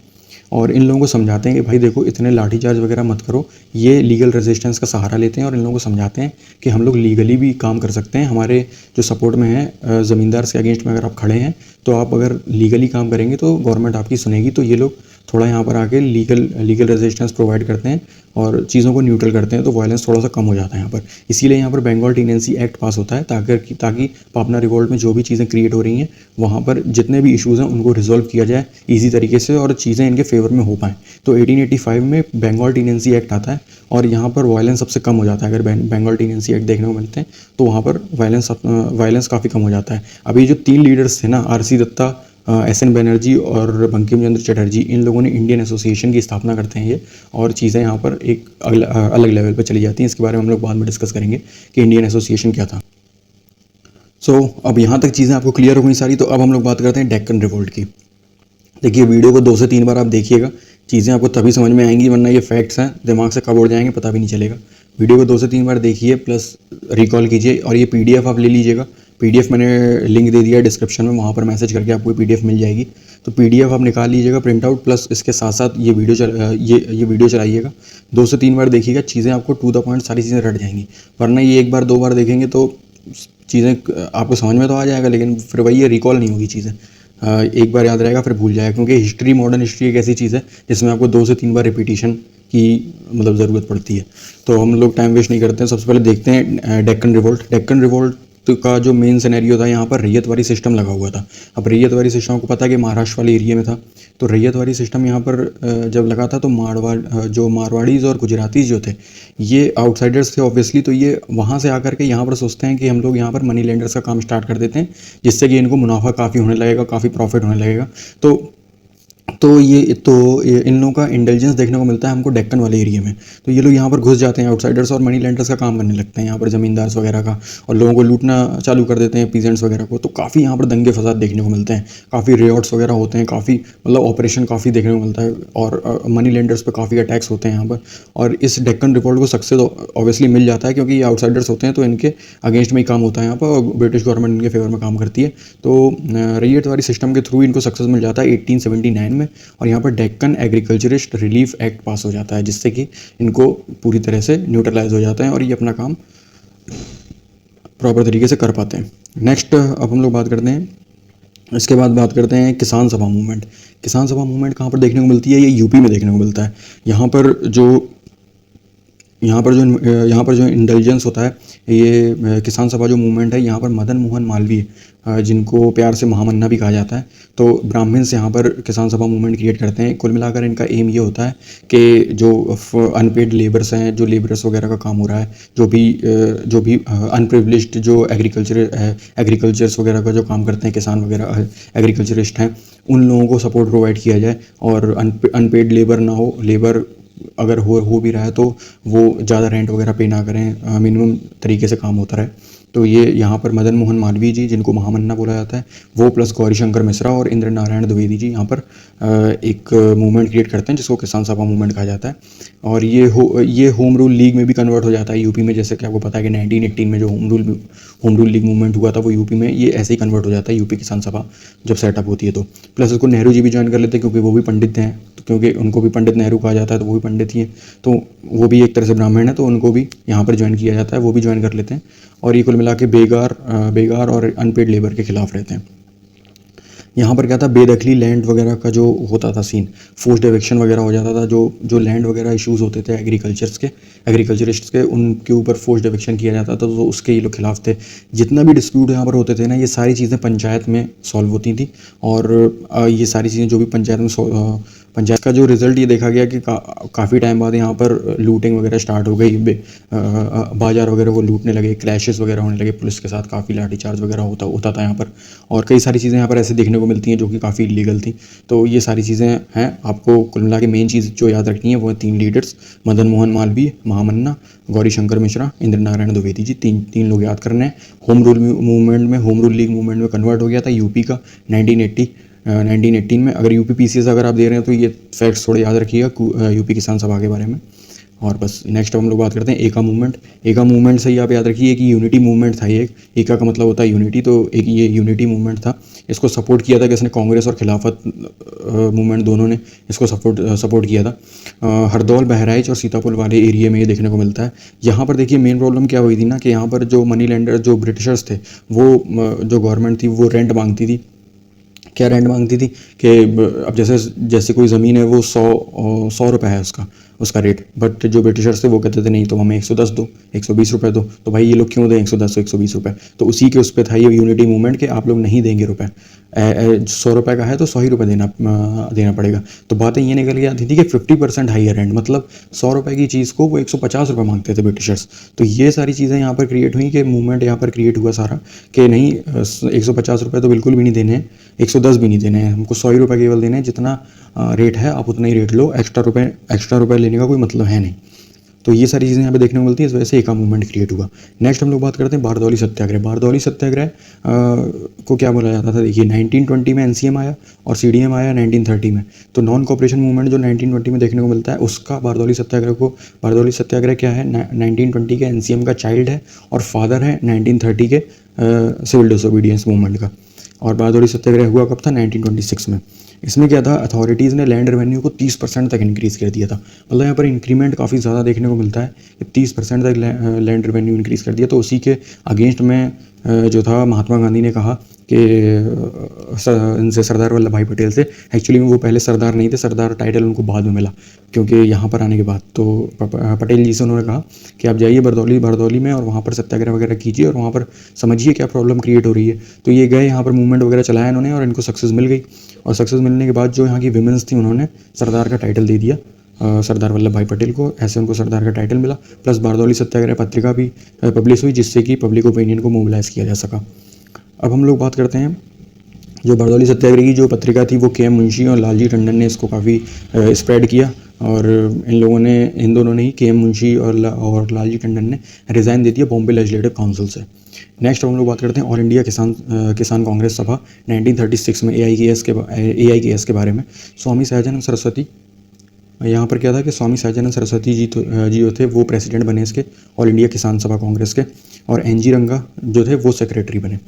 Speaker 1: और इन लोगों को समझाते हैं कि भाई देखो इतने लाठीचार्ज वगैरह मत करो। ये लीगल रेजिस्टेंस का सहारा लेते हैं और इन लोगों को समझाते हैं कि हम लोग लीगली भी काम कर सकते हैं, हमारे जो सपोर्ट में है ज़मींदार के अगेंस्ट में अगर आप खड़े हैं तो आप अगर लीगली काम करेंगे तो गवर्नमेंट आपकी सुनेगी। तो ये लोग थोड़ा यहाँ पर आके लीगल रेजिस्टेंस प्रोवाइड करते हैं और चीज़ों को न्यूट्रल करते हैं, तो वायलेंस थोड़ा सा कम हो जाता है यहाँ पर। इसीलिए यहाँ पर बंगाल टीनेंसी एक्ट पास होता है ताकि पापना रिवोल्ट में जो भी चीज़ें क्रिएट हो रही हैं वहाँ पर जितने भी इश्यूज़ हैं उनको रिजॉल्व किया जाए ईजी तरीके से और चीज़ें इनके फेवर में हो पाएँ। तो 1885 में बंगाल टीनेंसी एक्ट आता है और यहाँ पर वायलेंस सबसे कम हो जाता है। अगर बंगाल टीनेंसी एक्ट देखने को मिलते हैं तो वहाँ पर वायलेंस काफ़ी कम हो जाता है। अभी जो 3 लीडर्स थे ना, आर.सी. दत्ता, एस.एन. बनर्जी और बंकिम चंद्र चटर्जी, इन लोगों ने इंडियन एसोसिएशन की स्थापना करते हैं ये, और चीज़ें यहाँ पर एक अलग लेवल पर चली जाती हैं। इसके बारे में हम लोग बाद में डिस्कस करेंगे कि इंडियन एसोसिएशन क्या था। अब यहाँ तक चीज़ें आपको क्लियर हो गई सारी, तो अब हम लोग बात करते हैं डेक्कन रिवोल्ट की। देखिए वीडियो को 2 से 3 बार आप देखिएगा, चीज़ें आपको तभी समझ में आएंगी, वरना ये फैक्ट्स हैं दिमाग से कब उड़ जाएंगे पता भी नहीं चलेगा। वीडियो को 2 से 3 बार देखिए प्लस रिकॉल कीजिए, और ये पीडीएफ आप ले लीजिएगा। पीडीएफ मैंने लिंक दे दिया है डिस्क्रिप्शन में, वहाँ पर मैसेज करके आपको पीडीएफ मिल जाएगी। तो पीडीएफ आप निकाल लीजिएगा प्रिंट आउट, प्लस इसके साथ साथ ये वीडियो चलाइएगा। 2 से 3 बार देखिएगा, चीज़ें आपको टू द पॉइंट सारी चीज़ें रट जाएंगी। वरना ये 1 बार 2 बार देखेंगे तो चीज़ें आपको समझ में तो आ जाएगा, लेकिन फिर वही ये रिकॉल नहीं होगी चीज़ें। 1 बार याद रहेगा फिर भूल जाएगा, क्योंकि हिस्ट्री, मॉडर्न हिस्ट्री एक ऐसी चीज़ है जिसमें आपको 2 से 3 बार रिपीटिशन की मतलब ज़रूरत पड़ती है। तो हम लोग टाइम वेस्ट नहीं करते हैं, सबसे पहले देखते हैं डेक्कन रिवोल्ट। डेक्कन रिवोल्ट का जो मेन सिनेरियो था, यहाँ पर रैयतवारी सिस्टम लगा हुआ था। अब रैयतवारी सिस्टम आपको पता है कि महाराष्ट्र वाले एरिया में था। तो रैयतवारी सिस्टम यहाँ पर जब लगा था तो मारवाड़ीज़ और गुजरातीज़ जो थे ये आउटसाइडर्स थे ऑब्वियसली। तो ये वहाँ से आकर के यहाँ पर सोचते हैं कि हम लोग यहाँ पर मनी लेंडर्स का काम स्टार्ट कर देते हैं, जिससे कि इनको मुनाफा काफ़ी होने लगेगा, काफ़ी प्रॉफिट होने लगेगा। तो इन लोगों का इंटेलिजेंस देखने को मिलता है हमको डेक्कन वाले एरिया में। तो ये लोग यहाँ पर घुस जाते हैं आउटसाइडर्स और मनी लेंडर्स का काम करने लगते हैं यहाँ पर, ज़मींदार्स वगैरह का, और लोगों को लूटना चालू कर देते हैं, पीजेंट्स वगैरह को। तो काफ़ी यहाँ पर दंगे फसाद देखने को मिलते हैं, काफ़ी रियॉट्स वगैरह होते हैं, काफ़ी मतलब ऑपरेशन काफ़ी देखने को मिलता है, और मनी लेंडर्स पर काफ़ी अटैक्स होते हैं यहाँ पर। और इस डेक्कन रिवोल्ट को सक्सेस ऑब्वियसली मिल जाता है, क्योंकि ये आउटसाइडर्स होते हैं तो इनके अगेंस्ट में ही काम होता है यहाँ पर, और ब्रिटिश गवर्नमेंट इनके फेवर में काम करती है। तो रैयतवारी सिस्टम के थ्रू इनको सक्सेस मिल जाता है 1879 में, और यहाँ पर डेक्कन एग्रीकल्चरिस्ट रिलीफ एक्ट पास हो जाता है, जिससे कि इनको पूरी तरह से न्यूट्रलाइज हो जाता है और ये अपना काम प्रॉपर तरीके से कर पाते हैं। नेक्स्ट अब हम लोग बात करते हैं, इसके बाद बात करते हैं किसान सभा मूवमेंट। किसान सभा मूवमेंट कहाँ पर देखने को मिलती है? ये यूपी में देखने को मिलता है। यहाँ पर जो इंटेलिजेंस होता है, ये किसान सभा जो मूवमेंट है, यहाँ पर मदन मोहन मालवीय, जिनको प्यार से महामन्ना भी कहा जाता है, तो ब्राह्मण्स यहाँ पर किसान सभा मूवमेंट क्रिएट करते हैं। कुल मिलाकर इनका एम ये होता है कि जो अनपेड लेबर्स हैं, जो लेबरर्स वगैरह का काम हो रहा है, जो भी अनप्रिविलेज्ड जो एग्रीकल्चर्स वगैरह का जो काम करते हैं, किसान वगैरह एग्रीकल्चरिस्ट हैं, उन लोगों को सपोर्ट प्रोवाइड किया जाए, और अनपेड लेबर ना हो, लेबर अगर हो भी रहा है तो वो ज़्यादा रेंट वगैरह पे ना करें, मिनिमम तरीके से काम होता रहे। तो ये यहाँ पर मदन मोहन मालवीय जी, जिनको महामन्ना बोला जाता है, वो प्लस गौरी शंकर मिश्रा और इंद्र नारायण द्विवेदी जी यहाँ पर एक मूवमेंट क्रिएट करते हैं, जिसको किसान सभा मूवमेंट कहा जाता है। और ये होम रूल लीग में भी कन्वर्ट हो जाता है यूपी में। जैसे कि आपको पता है कि 1918 में जो होम रूल लीग मूवमेंट हुआ था वो यूपी में, ये ऐसे ही कन्वर्ट हो जाता है यूपी किसान सभा जब सेटअप होती है। तो प्लस उसको नेहरू जी भी ज्वाइन कर लेते हैं, क्योंकि वो भी पंडित हैं, क्योंकि उनको भी पंडित नेहरू कहा जाता है, तो वो भी पंडित ही हैं, तो वो भी एक तरह से ब्राह्मण है, तो उनको भी यहाँ पर ज्वाइन किया जाता है, वो भी ज्वाइन कर लेते हैं। और ये कुल मिला के बेगार और अनपेड लेबर के खिलाफ रहते हैं। यहाँ पर क्या था, बेदखली लैंड वगैरह का जो होता था सीन, फोर्स्ड एविक्शन वगैरह हो जाता था, जो लैंड वगैरह इश्यूज़ होते थे एग्रीकल्चरिस्ट्स के, उनके ऊपर फोर्स्ड एविक्शन किया जाता था, तो उसके ये लोग खिलाफ थे। जितना भी डिस्प्यूट यहाँ पर होते थे ना, ये सारी चीज़ें पंचायत में सॉल्व होती थी। और ये सारी चीज़ें जो भी पंचायत में पंचायत का जो रिज़ल्ट ये देखा गया कि काफ़ी टाइम बाद यहाँ पर लूटिंग वगैरह स्टार्ट हो गई, बाजार वगैरह वो लूटने लगे, क्लैशेस वगैरह होने लगे पुलिस के साथ, काफ़ी लाठीचार्ज वगैरह होता था यहाँ पर। और कई सारी चीज़ें यहाँ पर ऐसे देखने को मिलती हैं जो कि काफ़ी इलीगल थी। तो ये सारी चीज़ें हैं। आपको कुल मिला के मेन चीज़ जो याद रखनी है वो है 3 लीडर्स, मदन मोहन मालवीय, महामन्ना, गौरी शंकर मिश्रा, इंद्र नारायण द्विवेदी जी, तीन लोग याद करने हैं। होम रूल लीग मूवमेंट में कन्वर्ट हो गया था यूपी का 1918 में। अगर यूपी पीसीएस अगर आप दे रहे हैं तो ये फैक्ट्स थोड़े याद रखिएगा यूपी किसान सभा के बारे में। और बस नेक्स्ट हम लोग बात करते हैं एका मूवमेंट से ही आप याद रखिए कि यूनिटी मूवमेंट था ये। एका का मतलब होता है यूनिटी, तो एक ये यूनिटी मूवमेंट था। इसको सपोर्ट किया था किसने, कांग्रेस और खिलाफत मूवमेंट दोनों ने इसको सपोर्ट किया था। हरदौल, बहराइच और सीतापुर वाले एरिया में ये देखने को मिलता है। यहाँ पर देखिए मेन प्रॉब्लम क्या हुई थी ना कि यहाँ पर जो मनी लेंडर जो ब्रिटिशर्स थे वो जो गवर्नमेंट थी वो रेंट मांगती थी। क्या रेंट मांगती थी कि अब जैसे कोई ज़मीन है वो 100 रुपये है उसका रेट, बट जो ब्रिटिशर्स थे वो कहते थे नहीं, तो हमें 110 दो, 120 रुपये दो। तो भाई ये लोग क्यों दें 110 120 रुपये? तो उसी के उस पर था ये यूनिटी मूवमेंट कि आप लोग नहीं देंगे रुपये, 100 रुपये का है तो 100 ही रुपये देना पड़ेगा। तो बातें ये निकल के आती थी कि 50% हाइयर रेंट, मतलब 100 रुपये की चीज़ को वो 150 रुपये मांगते थे ब्रिटिशर्स। तो ये सारी चीज़ें यहाँ पर क्रिएट हुई कि मूवमेंट यहाँ पर क्रिएट हुआ सारा कि नहीं, 150 रुपये तो बिल्कुल भी नहीं देने हैं, 110 भी नहीं देने हैं, हमको 100 ही रुपये केवल देने हैं। जितना रेट है आप उतना ही रेट लो, एक्स्ट्रा रुपये लेने का कोई मतलब है नहीं। तो ये सारी चीज़ें यहाँ पे देखने को मिलती है, इस वजह से एका मूवमेंट क्रिएट हुआ। नेक्स्ट हम लोग बात करते हैं बारदौली सत्याग्रह को क्या बोला जाता था। देखिए 1920 में एनसीएम आया और सीडीएम आया 1930 में। तो नॉन कॉपरेशन मूवमेंट जो 1920 में देखने को मिलता है उसका बारदौली सत्याग्रह क्या है, 1920 के एनसीएम का चाइल्ड है और फादर है 1930 के सिविल डिसोबीडियंस मूवमेंट का। और बारदौली सत्याग्रह हुआ कब था, 1926 में। इसमें क्या था, अथॉरिटीज़ ने लैंड रेवेन्यू को 30% तक इंक्रीज़ कर दिया था। मतलब यहाँ पर इंक्रीमेंट काफ़ी ज़्यादा देखने को मिलता है कि 30% तक लैंड रेवेन्यू इंक्रीज़ कर दिया। तो उसी के अगेंस्ट में जो था महात्मा गांधी ने कहा कि इनसे सरदार वल्लभ भाई पटेल से, एक्चुअली में वो पहले सरदार नहीं थे, सरदार टाइटल उनको बाद में मिला क्योंकि यहाँ पर आने के बाद। तो पटेल जी से उन्होंने कहा कि आप जाइए बरदौली में और वहाँ पर सत्याग्रह वगैरह कीजिए और वहाँ पर समझिए क्या प्रॉब्लम क्रिएट हो रही है। तो ये गए, यहाँ पर मूवमेंट वगैरह चलाया इन्होंने और इनको सक्सेस मिल गई। और सक्सेस मिलने के बाद जो यहाँ की विमेंस थी उन्होंने सरदार का टाइटल दे दिया सरदार वल्लभ भाई पटेल को, ऐसे उनको सरदार का टाइटल मिला। प्लस बारदौली सत्याग्रह पत्रिका भी पब्लिश हुई जिससे कि पब्लिक ओपिनियन को मोबिलाइज़ किया जा सका। अब हम लोग बात करते हैं जो बारदौली सत्याग्रह की जो पत्रिका थी वो के.एम. मुंशी और लालजी टंडन ने इसको काफ़ी स्प्रेड किया। और इन दोनों ने ही, के.एम. मुंशी और लालजी टंडन ने रिज़ाइन दे दिया बॉम्बे लेजिस्लेटिव काउंसिल से। नेक्स्ट हम लोग बात करते हैं ऑल इंडिया किसान कांग्रेस सभा 1936 में AIKS के बारे में। स्वामी सहजानंद सरस्वती, यहाँ पर क्या था कि स्वामी सहजानंद सरस्वती जी जो थे वो प्रेसिडेंट बने इसके ऑल इंडिया किसान सभा कांग्रेस के, और NG रंगा जो थे वो सेक्रेटरी बने।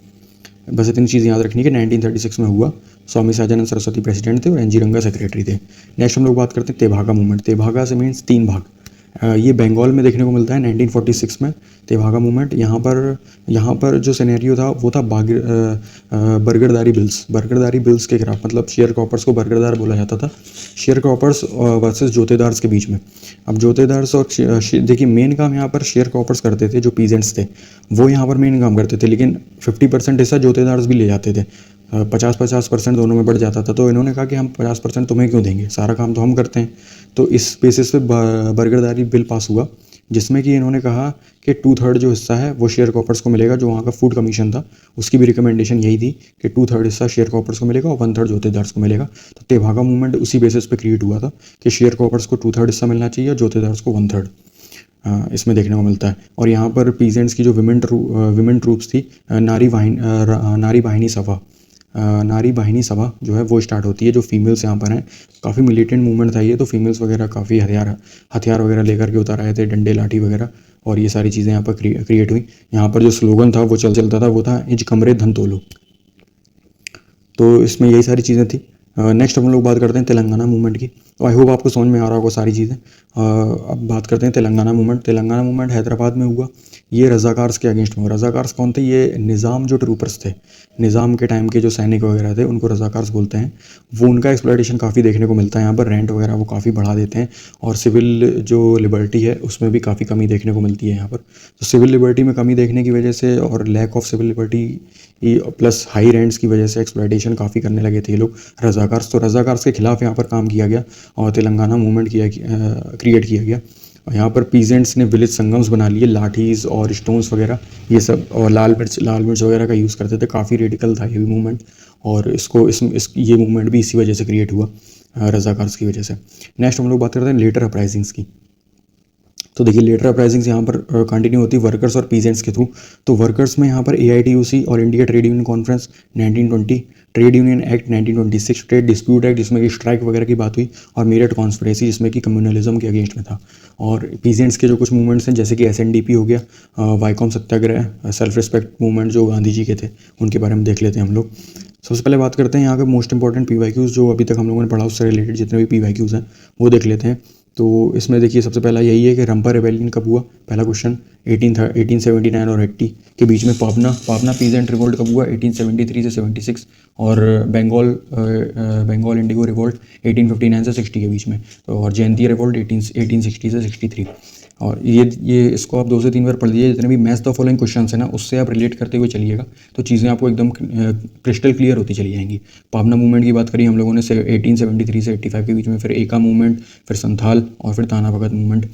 Speaker 1: बस इतनी चीज़ याद रखनी है कि 1936 में हुआ, स्वामी सहजानंद सरस्वती प्रेसिडेंट थे और NG रंगा सेक्रेटरी थे। नेक्स्ट हम लोग बात करते हैं तेभागा मूवमेंट। तेभागा से मीन्स 3 भाग। ये बंगाल में देखने को मिलता है 1946 में तेभागा मूवमेंट। यहाँ पर जो सिनेरियो था वो था बर्गरदारी बिल्स के खिलाफ, मतलब शेयर क्रॉपर्स को बर्गरदार बोला जाता था, शेयर क्रॉपर्स वर्सेस जोतेदार्स के बीच में। अब जोतेदार्स और देखिए मेन काम यहाँ पर शेयर क्रॉपर्स करते थे, जो पीजेंट्स थे वो यहाँ पर मेन काम करते थे, लेकिन 50% हिस्सा जोतेदार्स भी ले जाते थे, 50% दोनों में बढ़ जाता था। तो इन्होंने कहा कि हम 50% तुम्हें क्यों देंगे, सारा काम तो हम करते हैं। तो इस बेसिस पे बर्गरदारी बिल पास हुआ जिसमें कि इन्होंने कहा कि 2/3 जो हिस्सा है वो शेयर क्रॉपर्स को मिलेगा। जो वहाँ का फूड कमीशन था उसकी भी रिकमेंडेशन यही थी कि 2/3 हिस्सा शेयर क्रॉपर्स को मिलेगा और 1/3 जोतेदार्स को मिलेगा। तो तेभागा मूवमेंट उसी बेसिस पे क्रिएट हुआ था कि शेयर क्रॉपर्स को 2/3 हिस्सा मिलना चाहिए और जोतेदार्स को 1/3 इसमें देखने को मिलता है। और यहाँ पर पीजेंट्स की जो विमेन ट्रूप्स थी, नारी वाहिनी सभा जो है वो स्टार्ट होती है, जो फीमेल्स यहाँ पर हैं। काफ़ी मिलिटेंट मूवमेंट था ये, तो फीमेल्स वगैरह काफ़ी हथियार वगैरह लेकर के उतर आए थे, डंडे लाठी वगैरह, और ये सारी चीज़ें यहाँ पर क्रिएट हुई। यहाँ पर जो स्लोगन था वो चलता था वो था इंच कमरे धन तोलो। तो इसमें यही सारी चीज़ें थी। नेक्स्ट हम लोग बात करते हैं तेलंगाना मूवमेंट की। तो आई होप आपको समझ में आ रहा होगा सारी चीज़ें। अब बात करते हैं तेलंगाना मूवमेंट। तेलंगाना मूवमेंट हैदराबाद में हुआ। ये रज़ाकार्स के अगेंस्ट में हुआ। रज़ाकार्स कौन थे? ये निज़ाम जो ट्रूपर्स थे, निज़ाम के टाइम के जो सैनिक वगैरह थे, उनको रज़ाकार्स बोलते हैं। वो उनका एक्सप्लॉयटेशन काफ़ी देखने को मिलता है यहाँ पर। रेंट वगैरह वो काफ़ी बढ़ा देते हैं और सिविल जो लिबर्टी है उसमें भी काफ़ी कमी देखने को मिलती है यहाँ पर। तो सिविल लिबर्टी में कमी देखने की वजह से और lack of civil liberty plus high rents की वजह से एक्सप्लॉयटेशन काफ़ी करने लगे थे ये लोग रज़ाकार्स। तो रज़ाकार्स के खिलाफ यहाँ पर काम किया गया और तेलंगाना मूवमेंट क्रिएट किया गया। और यहाँ पर पीजेंट्स ने विलेज संगम्स बना लिए, लाठीज़ और स्टोन्स वगैरह ये सब, और लाल मिर्च वगैरह का यूज़ करते थे। काफ़ी रेडिकल था ये भी मूवमेंट और ये मूवमेंट भी इसी वजह से क्रिएट हुआ, रज़ाकार्स की वजह से। नेक्स्ट हम लोग बात करते हैं लेटर अपराइजिंग्स की। तो देखिए लेटर अपराइजिंग्स यहाँ पर कंटिन्यू होती है वर्कर्स और पीजेंट्स के थ्रू। तो वर्कर्स में यहाँ पर AITUC और India trade union conference 1920, trade union act 1926, trade dispute act जिसमें कि स्ट्राइक वगैरह की बात हुई, और मेरठ कॉन्स्पिरेसी जिसमें कि कम्युनलिज्म के अगेंस्ट में था। और पीजेंट्स के जो कुछ मूवमेंट्स हैं जैसे कि SNDP हो गया, वाईकॉम सत्याग्रह, सेल्फ रिस्पेक्ट मूवमेंट जो गांधी जी के थे, उनके बारे में देख लेते हैं हम लोग। सबसे पहले बात करते हैं यहाँ के मोस्ट इंपॉर्टेंट PYQs जो अभी तक हम लोगों ने पढ़ा, उससे रिलेटेड जितने भी PYQs हैं वो देख लेते हैं। तो इसमें देखिए सबसे पहला यही है कि रंपा रेबेलियन कब हुआ। पहला क्वेश्चन 1879 और 80 के बीच में। पाबना पीजेंट रिवोल्ट कब हुआ? 1873 से 76। और बंगाल इंडिगो रिवोल्ट 1859 से 60 के बीच में। तो और जयंतिया रिवोल्ट 1860 से 63। और ये इसको आप 2 से 3 बार पढ़ लीजिए। जितने भी मैच द फॉलोइंग क्वेश्चन है ना, उससे आप रिलेट करते हुए चलिएगा तो चीज़ें आपको एकदम क्रिस्टल क्लियर होती चली जाएंगी। पाबना मूवमेंट की बात करी हम लोगों ने 1873 से 85 के बीच में, फिर एका मूवमेंट, फिर संथाल, और फिर ताना भगत मूवमेंट।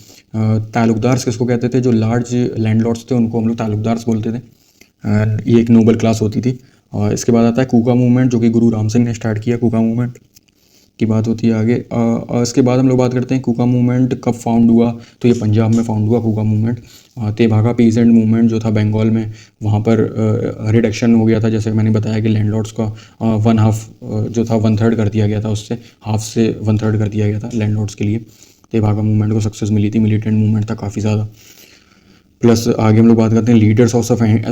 Speaker 1: तालुकदार्स किसको कहते थे? जो लार्ज लैंडलॉर्ड्स थे उनको हम लोग तालुकदार्स बोलते थे। ये एक नोबल क्लास होती थी। और इसके बाद आता है कूका मूवमेंट जो कि गुरु राम सिंह ने स्टार्ट किया। कूका मूवमेंट की बात होती है आगे। इसके बाद हम लोग बात करते हैं कूका मूवमेंट कब फाउंड हुआ। तो ये पंजाब में फाउंड हुआ कूका मूवमेंट। तेभागा पीजेंट मूवमेंट जो था बंगाल में, वहाँ पर रिडक्शन हो गया था, जैसे मैंने बताया कि लैंडलॉर्ड्स का 1/2 जो था 1/3 कर दिया गया था, उससे हाफ से 1/3 कर दिया गया था लैंडलॉर्ड्स के लिए। तेभागा मूवमेंट को सक्सेस मिली थी, मिलिटेंट मूवमेंट था काफ़ी ज़्यादा। प्लस आगे हम लोग बात करते हैं leaders of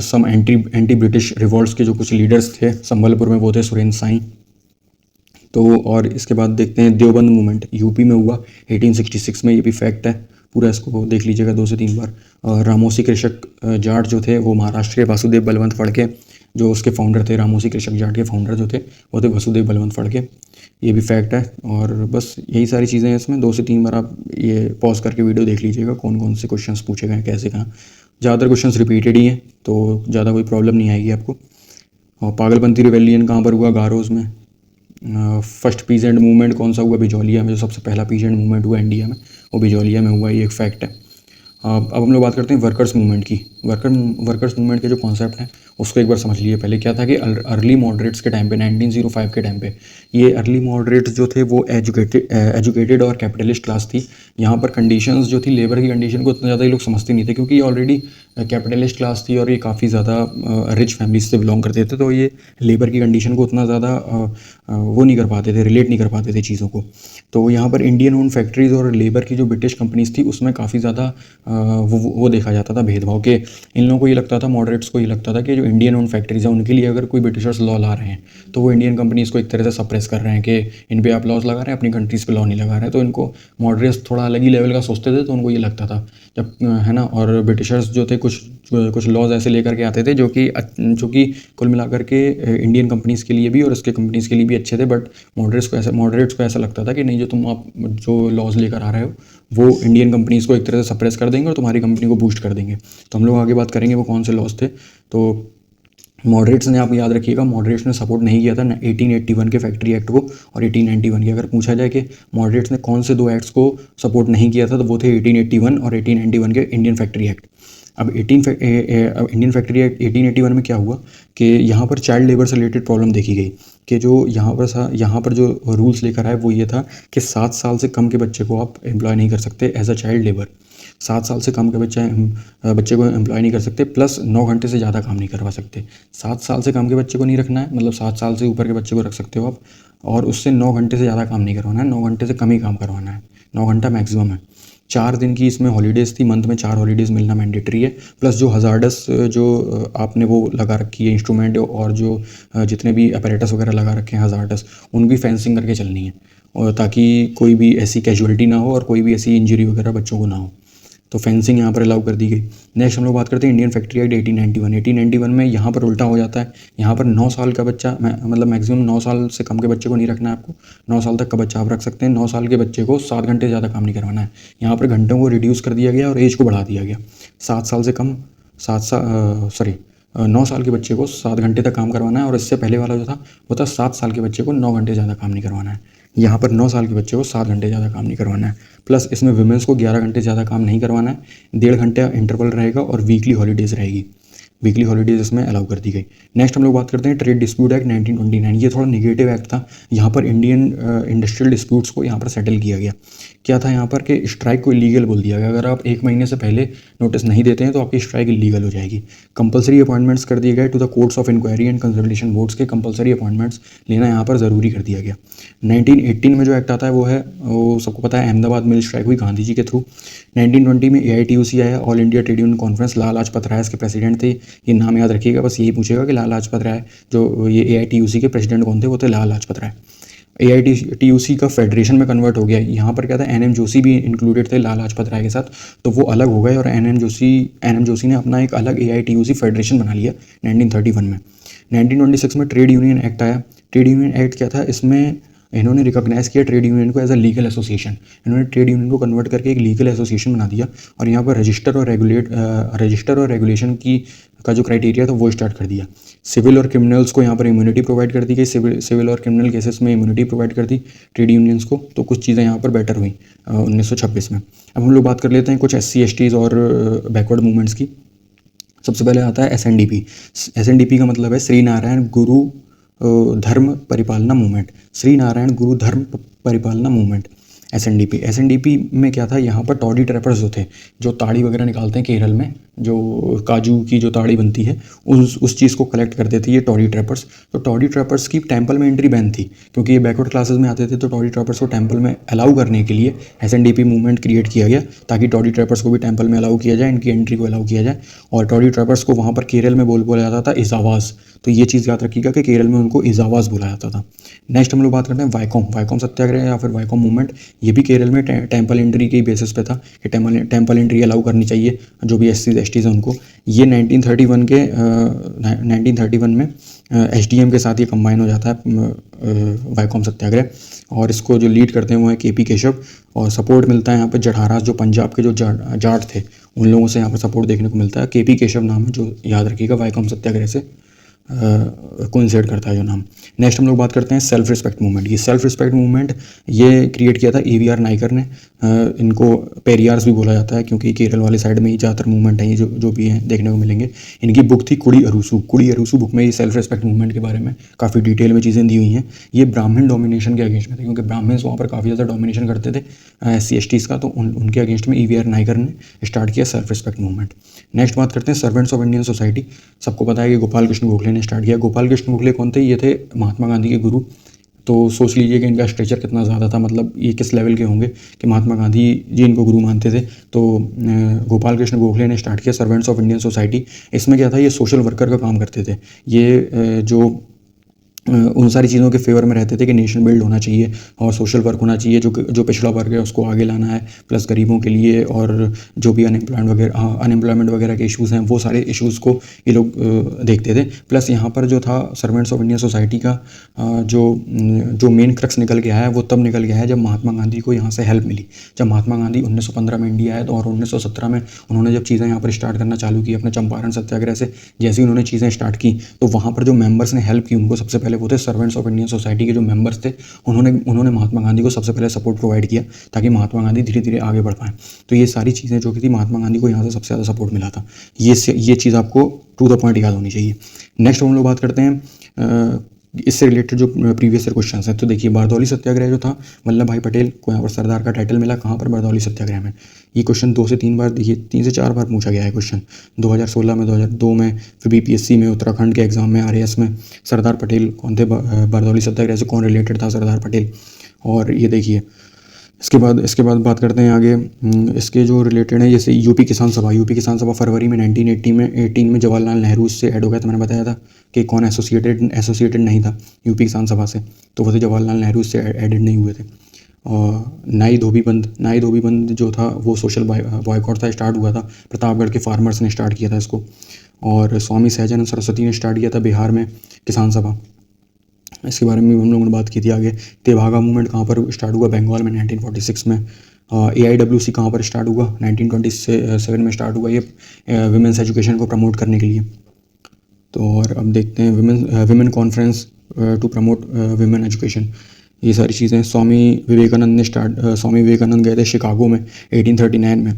Speaker 1: some anti British revolts के जो कुछ लीडर्स थे संबलपुर में, वो थे सुरेंद्र साई। तो और इसके बाद देखते हैं देवबंद मूवमेंट यूपी में हुआ 1866 में। ये भी फैक्ट है, पूरा इसको देख लीजिएगा 2 से 3 बार। रामोसी कृषक जाट जो थे वो महाराष्ट्र के वासुदेव बलवंत फड़के जो उसके फाउंडर थे। रामोसी कृषक जाट के फाउंडर जो थे वो थे वसुदेव बलवंत फड़के। ये भी फैक्ट है। और बस यही सारी चीज़ें हैं इसमें। 2 से 3 बार आप ये पॉज करके वीडियो देख लीजिएगा कौन कौन से क्वेश्चंस पूछे गए हैं, कैसे कहाँ। ज़्यादातर क्वेश्चंस रिपीटेड ही हैं तो ज़्यादा कोई प्रॉब्लम नहीं आएगी आपको। और पागलपंथी रिवेलियन कहाँ पर हुआ? गारोज में। फर्स्ट पीजेंट मूवमेंट कौन सा हुआ? बिजौलिया में। जो सबसे पहला पीजेंट मूवमेंट हुआ इंडिया में वो बिजौलिया में हुआ, ये एक फैक्ट है। अब हम लोग बात करते हैं वर्कर्स मूवमेंट की। वर्कर्स मूवमेंट के जो कॉन्सेप्ट हैं उसको एक बार समझ लीजिए। पहले क्या था कि अर्ली मॉडरेट्स के टाइम पे 1905 के टाइम पे ये अर्ली मॉडरेट्स जो थे वो एजुकेटेड और कैपिटलिस्ट क्लास थी। यहाँ पर कंडीशंस जो थी लेबर की कंडीशन को उतना ज़्यादा ये लोग समझते नहीं थे क्योंकि ये ऑलरेडी कैपिटलिस्ट क्लास थी और ये काफ़ी ज़्यादा रिच फैमिलीज से बिलोंग करते थे। तो ये लेबर की कंडीशन को उतना ज़्यादा वो नहीं कर पाते थे, रिलेट नहीं कर पाते थे चीज़ों को। तो यहाँ पर इंडियन ओन फैक्ट्रीज़ और लेबर की जो ब्रिटिश कंपनीज थी उसमें काफ़ी ज़्यादा वो देखा जाता था भेदभाव के। इन लोगों को ये लगता था, मॉडरेट्स को ये लगता था कि जो इंडियन ओन फैक्ट्रीज हैं उनके लिए अगर कोई ब्रिटिशर्स लॉ ला रहे हैं तो वो इंडियन कंपनीज को एक तरह से सप्रेस कर रहे हैं कि इन पे आप लॉज लगा रहे हैं, अपनी कंट्रीज़ पे लॉ नहीं लगा रहे हैं। तो इनको मॉडरेट्स थोड़ा अलग ही लेवल का सोचते थे, तो उनको ये लगता था जब है ना। और ब्रिटिशर्स जो थे कुछ लॉज ऐसे लेकर के आते थे जो कि कुल मिलाकर के इंडियन कंपनीज़ के लिए भी और इसके कंपनीज़ के लिए भी अच्छे थे। बट मॉडरेट्स को ऐसा लगता था कि नहीं, आप जो लॉज लेकर आ रहे हो वो इंडियन कंपनीज़ को एक तरह से सप्रेस कर देंगे और तुम्हारी कंपनी को बूस्ट कर देंगे। तो हम लोग आगे बात करेंगे वो कौन से लॉज थे। तो मॉडरेट्स ने, आप याद रखिएगा, मॉडरेट्स ने सपोर्ट नहीं किया था 1881 के फैक्ट्री एक्ट को और 1891 की। अगर पूछा जाए कि मॉडरेट्स ने कौन से 2 एक्ट्स को सपोर्ट नहीं किया था तो वो थे 1881 और 1891 के इंडियन फैक्ट्री एक्ट। अब इंडियन फैक्ट्री एक्ट 1881 में क्या हुआ कि यहाँ पर चाइल्ड लेबर से रिलेटेड प्रॉब्लम देखी गई कि जो यहाँ पर जो रूल्स लेकर आए वो ये था कि 7 साल से कम के बच्चे को आप एम्प्लॉय नहीं कर सकते एज अ चाइल्ड लेबर। 7 साल से कम के बच्चे को एम्प्लॉय नहीं कर सकते, प्लस 9 घंटे से ज़्यादा काम नहीं करवा सकते। 7 साल से कम के बच्चे को नहीं रखना है, मतलब 7 साल से ऊपर के बच्चे को रख सकते हो आप, और उससे 9 घंटे से ज़्यादा काम नहीं करवाना है, 9 घंटे से कम ही काम करवाना है, 9 घंटा मैक्सिमम है। 4 दिन की इसमें हॉलीडेज़ थी, मंथ में 4 हॉलीडेज़ मिलना मैंडेटरी है। प्लस जो हज़ार्डस जो आपने वो लगा रखी है इंस्ट्रूमेंट और जो जितने भी अपैरेटस वगैरह लगा रखे हैं हज़ार्डस, उनकी फेंसिंग करके चलनी है। और ताकि कोई भी ऐसी कैजुअलिटी ना हो और कोई भी ऐसी इंजरी वगैरह बच्चों को ना हो। तो फेंसिंग यहाँ पर अलाउ कर दी गई। नेक्स्ट हम लोग बात करते हैं इंडियन फैक्ट्री एक्ट 1891 में यहाँ पर उल्टा हो जाता है। यहाँ पर 9 साल का बच्चा मतलब मैक्सिमम 9 साल से कम के बच्चे को नहीं रखना है आपको, 9 साल तक का बच्चा आप रख सकते हैं। 9 साल के बच्चे को 7 घंटे ज़्यादा काम नहीं करवाना है। यहाँ पर घंटों को रिड्यूस कर दिया गया और एज को बढ़ा दिया गया। 7 साल से कम 9 साल के बच्चे को 7 घंटे तक काम करवाना है और इससे पहले वाला जो था वो था 7 साल के बच्चे को 9 घंटे ज़्यादा काम नहीं करवाना है। यहाँ पर 9 साल के बच्चे को 7 घंटे ज़्यादा काम नहीं करवाना है। प्लस इसमें वुमेंस को 11 घंटे ज़्यादा काम नहीं करवाना है, 1.5 घंटे इंटरवल रहेगा और वीकली हॉलीडेज़ रहेगी। वीकली हॉलीडेज इसमें अलाउ कर दी गई। नेक्स्ट हम लोग बात करते हैं ट्रेड डिस्प्यूट एक्ट 1929। ये थोड़ा निगेटिव एक्ट था। यहाँ पर इंडियन इंडस्ट्रियल डिस्प्यूट्स को यहाँ पर सेटल किया गया। क्या था यहाँ पर कि स्ट्राइक को इलीगल बोल दिया गया। अगर आप 1 महीने से पहले नोटिस नहीं देते हैं तो आपकी स्ट्राइक इलीगल हो जाएगी। कंपलसरी अपॉइंटमेंट्स कर दिए गए to the courts of inquiry and consultation boards के कंपलसरी अपॉइंटमेंट्स लेना यहाँ पर ज़रूरी कर दिया गया। 1918 में जो एक्ट आता है वो सबको पता है, अहमदाबाद मिल स्ट्राइक हुई गांधी जी के थ्रू। 1920 में AITUC आया, all India trade union conference. Lala Lajpat Rai इसके प्रेसिडेंट थे। ये नाम याद रखिएगा, बस यही पूछेगा कि लाला लाजपत राय जो ये AITUC के प्रेसिडेंट कौन थे, वो थे लाला लाजपत राय। AITUC का फेडरेशन में कन्वर्ट हो गया। यहाँ पर क्या था, NM जोशी भी इंक्लूडेड थे लाला लाजपत राय के साथ, तो वो अलग हो गए और NM जोशी ने अपना एक अलग AITUC फेडरेशन बना लिया 1931 में। 1926 में ट्रेड यूनियन एक्ट आया। ट्रेड यूनियन एक्ट क्या था, इसमें इन्होंने रिकॉग्नाइज किया ट्रेड यूनियन को एज अ लीगल एसोसिएशन। इन्होंने ट्रेड यूनियन को कन्वर्ट करके एक लीगल एसोसिएशन बना दिया और यहाँ पर रजिस्टर और रेगुलेशन का जो क्राइटेरिया था वो स्टार्ट कर दिया। सिविल और क्रिमिनल्स को यहाँ पर इम्यूनिटी प्रोवाइड कर दी गई। सिविल और क्रिमिनल केसेस में इम्यूनिटी प्रोवाइड कर दी ट्रेड यूनियंस को। तो कुछ चीज़ें यहाँ पर बेटर हुई 1926 में। अब हम लोग बात कर लेते हैं कुछ SC STs और बैकवर्ड मूवमेंट्स की। सबसे पहले आता है SNDP। SNDP का मतलब है श्री नारायण गुरु धर्म परिपालना मूवमेंट। श्री नारायण गुरु धर्म परिपालना मूवमेंट SNDP में क्या था, यहाँ पर टॉडी ट्रैपर्स जो थे, जो ताड़ी वगैरह निकालते हैं केरल में, जो काजू की जो ताड़ी बनती है उस चीज़ को कलेक्ट करते थे ये टॉडी ट्रैपर्स। तो टॉडी ट्रैपर्स की टेंपल में एंट्री बैन थी क्योंकि ये बैकवर्ड क्लासेस में आते थे। तो टॉडी ट्रैपर्स को टेंपल में अलाउ करने के लिए SNDP मूवमेंट क्रिएट किया गया ताकि टॉडी ट्रैपर्स को भी टेंपल में अलाउ किया जाए, इनकी एंट्री को अलाउ किया जाए। और टॉडी ट्रैपर्स को वहाँ पर केरल में बोला जाता था इजावाज़। तो ये चीज़ याद रखिएगा कि केरल में उनको इजावाज़ बोला जाता था। नेक्स्ट हम लोग बात करते हैं वाइकॉम सत्याग्रह या फिर वाइकॉम मूवमेंट। ये भी केरल में टेंपल एंट्री के बेसिस पे था कि टेंपल एंट्री अलाउ करनी चाहिए जो भी SC STs हैं उनको। ये 1931 में SDM के साथ ये कंबाइन हो जाता है वाइकॉम सत्याग्रह। और इसको जो लीड करते हैं वो है KP केशव और सपोर्ट मिलता है यहाँ पे जठारास जो पंजाब के जो जाट थे उन लोगों से यहाँ पर सपोर्ट देखने को मिलता है। KP केशव नाम है जो याद रखिएगा वाइकॉम सत्याग्रह से कोइंसाइड करता है जो नाम। नेक्स्ट हम लोग बात करते हैं सेल्फ रिस्पेक्ट मूवमेंट। ये सेल्फ रिस्पेक्ट मूवमेंट ये क्रिएट किया था EVR नाइकर ने। इनको पेरियार्स भी बोला जाता है क्योंकि केरल वाले साइड में ही ज़्यादातर मूवमेंट है ये जो भी हैं देखने को मिलेंगे। इनकी बुक थी कुड़ी अरूसू बुक में ये सेल्फ रिस्पेक्ट मूवमेंट के बारे में काफ़ी डिटेल में चीज़ें दी हुई हैं। ये ब्राह्मण डोमिनेशन के अगेंस्ट में थे क्योंकि ब्राह्मण्स वहाँ पर काफ़ी ज़्यादा डोमिनेशन करते थे SC STs का। तो उनके अगेंस्ट में EVR नाइकर ने स्टार्ट किया सेल्फ रिस्पेक्ट मूवमेंट। नेक्स्ट बात करते हैं सर्वेंट्स ऑफ इंडियन सोसाइटी। सबको पता है कि गोपाल कृष्ण गोखले ने स्टार्ट किया। गोपाल कृष्ण गोखले कौन थे, ये थे महात्मा गांधी के गुरु। तो सोच लीजिए कि इनका स्ट्रेचर कितना ज़्यादा था, मतलब ये किस लेवल के होंगे कि महात्मा गांधी जी इनको गुरु मानते थे। तो गोपाल कृष्ण गोखले ने स्टार्ट किया सर्वेंट्स ऑफ इंडियन सोसाइटी। इसमें क्या था, ये सोशल वर्कर का काम करते थे। ये जो उन सारी चीज़ों के फेवर में रहते थे कि नेशन बिल्ड होना चाहिए और सोशल वर्क होना चाहिए, जो पिछड़ा वर्ग है उसको आगे लाना है, प्लस गरीबों के लिए और जो भी अनएम्प्लॉयमेंट वगैरह के इश्यूज़ हैं वो सारे इश्यूज़ को ये लोग देखते थे। प्लस यहाँ पर जो था सर्वेंट्स ऑफ इंडियन सोसाइटी का जो मेन क्रक्स निकल के आया है वो तब निकल गया है जब महात्मा गांधी को यहाँ से हेल्प मिली। जब महात्मा गांधी 1915 में इंडिया आए तो और 1917 में उन्होंने जब चीज़ें यहाँ पर स्टार्ट करना चालू की अपने चंपारण सत्याग्रह से, जैसे ही उन्होंने चीज़ें स्टार्ट की तो वहाँ पर जो मेंबर्स ने हेल्प की उनको सबसे पहले वो थे सर्वेंट्स ऑफ इंडियन सोसाइटी के जो मेंबर्स थे। उन्होंने महात्मा गांधी को सबसे पहले सपोर्ट प्रोवाइड किया ताकि महात्मा गांधी धीरे धीरे आगे बढ़ पाएँ। तो ये सारी चीज़ें जो कि थी महात्मा गांधी को यहाँ से सबसे ज़्यादा सपोर्ट मिला था। ये चीज़ आपको टू द पॉइंट याद होनी चाहिए। नेक्स्ट हम लोग बात करते हैं इससे रिलेटेड जो प्रीवियस ईयर क्वेश्चन हैं। तो देखिए बारदौली सत्याग्रह जो था वल्लभ भाई पटेल को यहाँ पर सरदार का टाइटल मिला। कहाँ पर, बारदौली सत्याग्रह में। ये क्वेश्चन 2 से 3 बार, देखिए 3 से 4 बार पूछा गया है क्वेश्चन। 2016 में, 2002 में, फिर BPSC में, उत्तराखंड के एग्जाम में, RAS में। सरदार पटेल कौन थे, बारदौली सत्याग्रह से कौन रिलेटेड था, सरदार पटेल। और ये देखिए इसके बाद बात करते हैं आगे। इसके जो रिलेटेड है, जैसे यूपी किसान सभा फरवरी में 1918 में जवाहरलाल नेहरू से ऐड हो गया था। मैंने बताया था कि कौन एसोसिएटेड नहीं था यूपी किसान सभा से, तो वो थे जवाहरलाल नेहरू से एडेड नहीं हुए थे। और नाई धोबी बंद जो था वो सोशल बॉयकॉट था, स्टार्ट हुआ था, प्रतापगढ़ के फार्मर्स ने स्टार्ट किया था इसको। और स्वामी सहजानंद सरस्वती ने स्टार्ट किया था बिहार में किसान सभा, इसके बारे में हम लोगों ने बात की थी आगे। तेभागा मूवमेंट कहाँ पर स्टार्ट हुआ? बंगाल में 1946 में। AIWC कहाँ पर स्टार्ट हुआ? 1927 में स्टार्ट हुआ, ये विमेंस एजुकेशन को प्रमोट करने के लिए। तो और अब देखते हैं women conference to promote women education, ये सारी चीज़ें। स्वामी विवेकानंद गए थे शिकागो में 1839 में।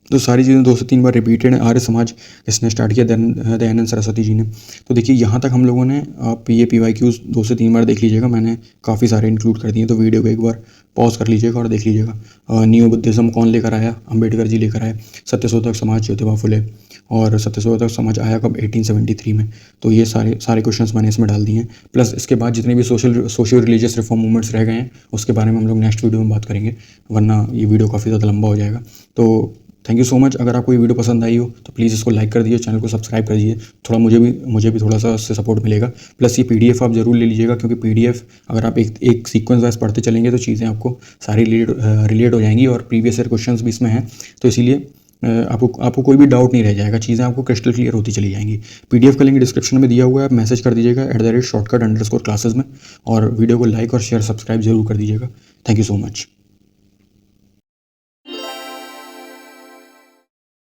Speaker 1: तो सारी चीज़ें 2 से 3 बार रिपीटेड है। आर्य समाज इसने स्टार्ट किया, दयानंद सरस्वती जी ने। तो देखिए यहाँ तक हम लोगों ने, आप ये PYQs 2 से 3 बार देख लीजिएगा, मैंने काफ़ी सारे इंक्लूड कर दिए, तो वीडियो को एक बार पॉज कर लीजिएगा और देख लीजिएगा। न्यू बुद्धिज़्म कौन लेकर आया? अंबेडकर जी लेकर आए। सत्यशोधक समाज ज्योतिबा फुले, और सत्यशोधक समाज आया कब? 1873 में। तो ये सारे क्वेश्चंस मैंने इसमें डाल दिए हैं। प्लस इसके बाद जितने भी सोशल रिलीजियस रिफॉर्म मूवमेंट्स रह गए हैं उसके बारे में हम लोग नेक्स्ट वीडियो में बात करेंगे, वरना ये वीडियो काफ़ी ज़्यादा लंबा हो जाएगा। तो थैंक यू सो मच। अगर आपको ये वीडियो पसंद आई हो तो प्लीज़ इसको लाइक कर दीजिए, चैनल को सब्सक्राइब कर दीजिए, थोड़ा मुझे भी थोड़ा सा इससे सपोर्ट मिलेगा। प्लस ये PDF आप ज़रूर ले लीजिएगा, क्योंकि PDF अगर आप एक सीक्वेंस वाइज पढ़ते चलेंगे तो चीज़ें आपको सारी रिलेट हो जाएंगी, और प्रीवियस ईयर क्वेश्चंस भी इसमें हैं, तो इसीलिए आपको कोई भी डाउट नहीं रह जाएगा, चीज़ें आपको क्रिस्टल क्लियर होती चली जाएंगी। PDF का लिंक डिस्क्रिप्शन में दिया हुआ है, आप मैसेज कर दीजिएगा @shortcut_classes में, और वीडियो को लाइक और शेयर सब्सक्राइब जरूर कर दीजिएगा। Thank you so much.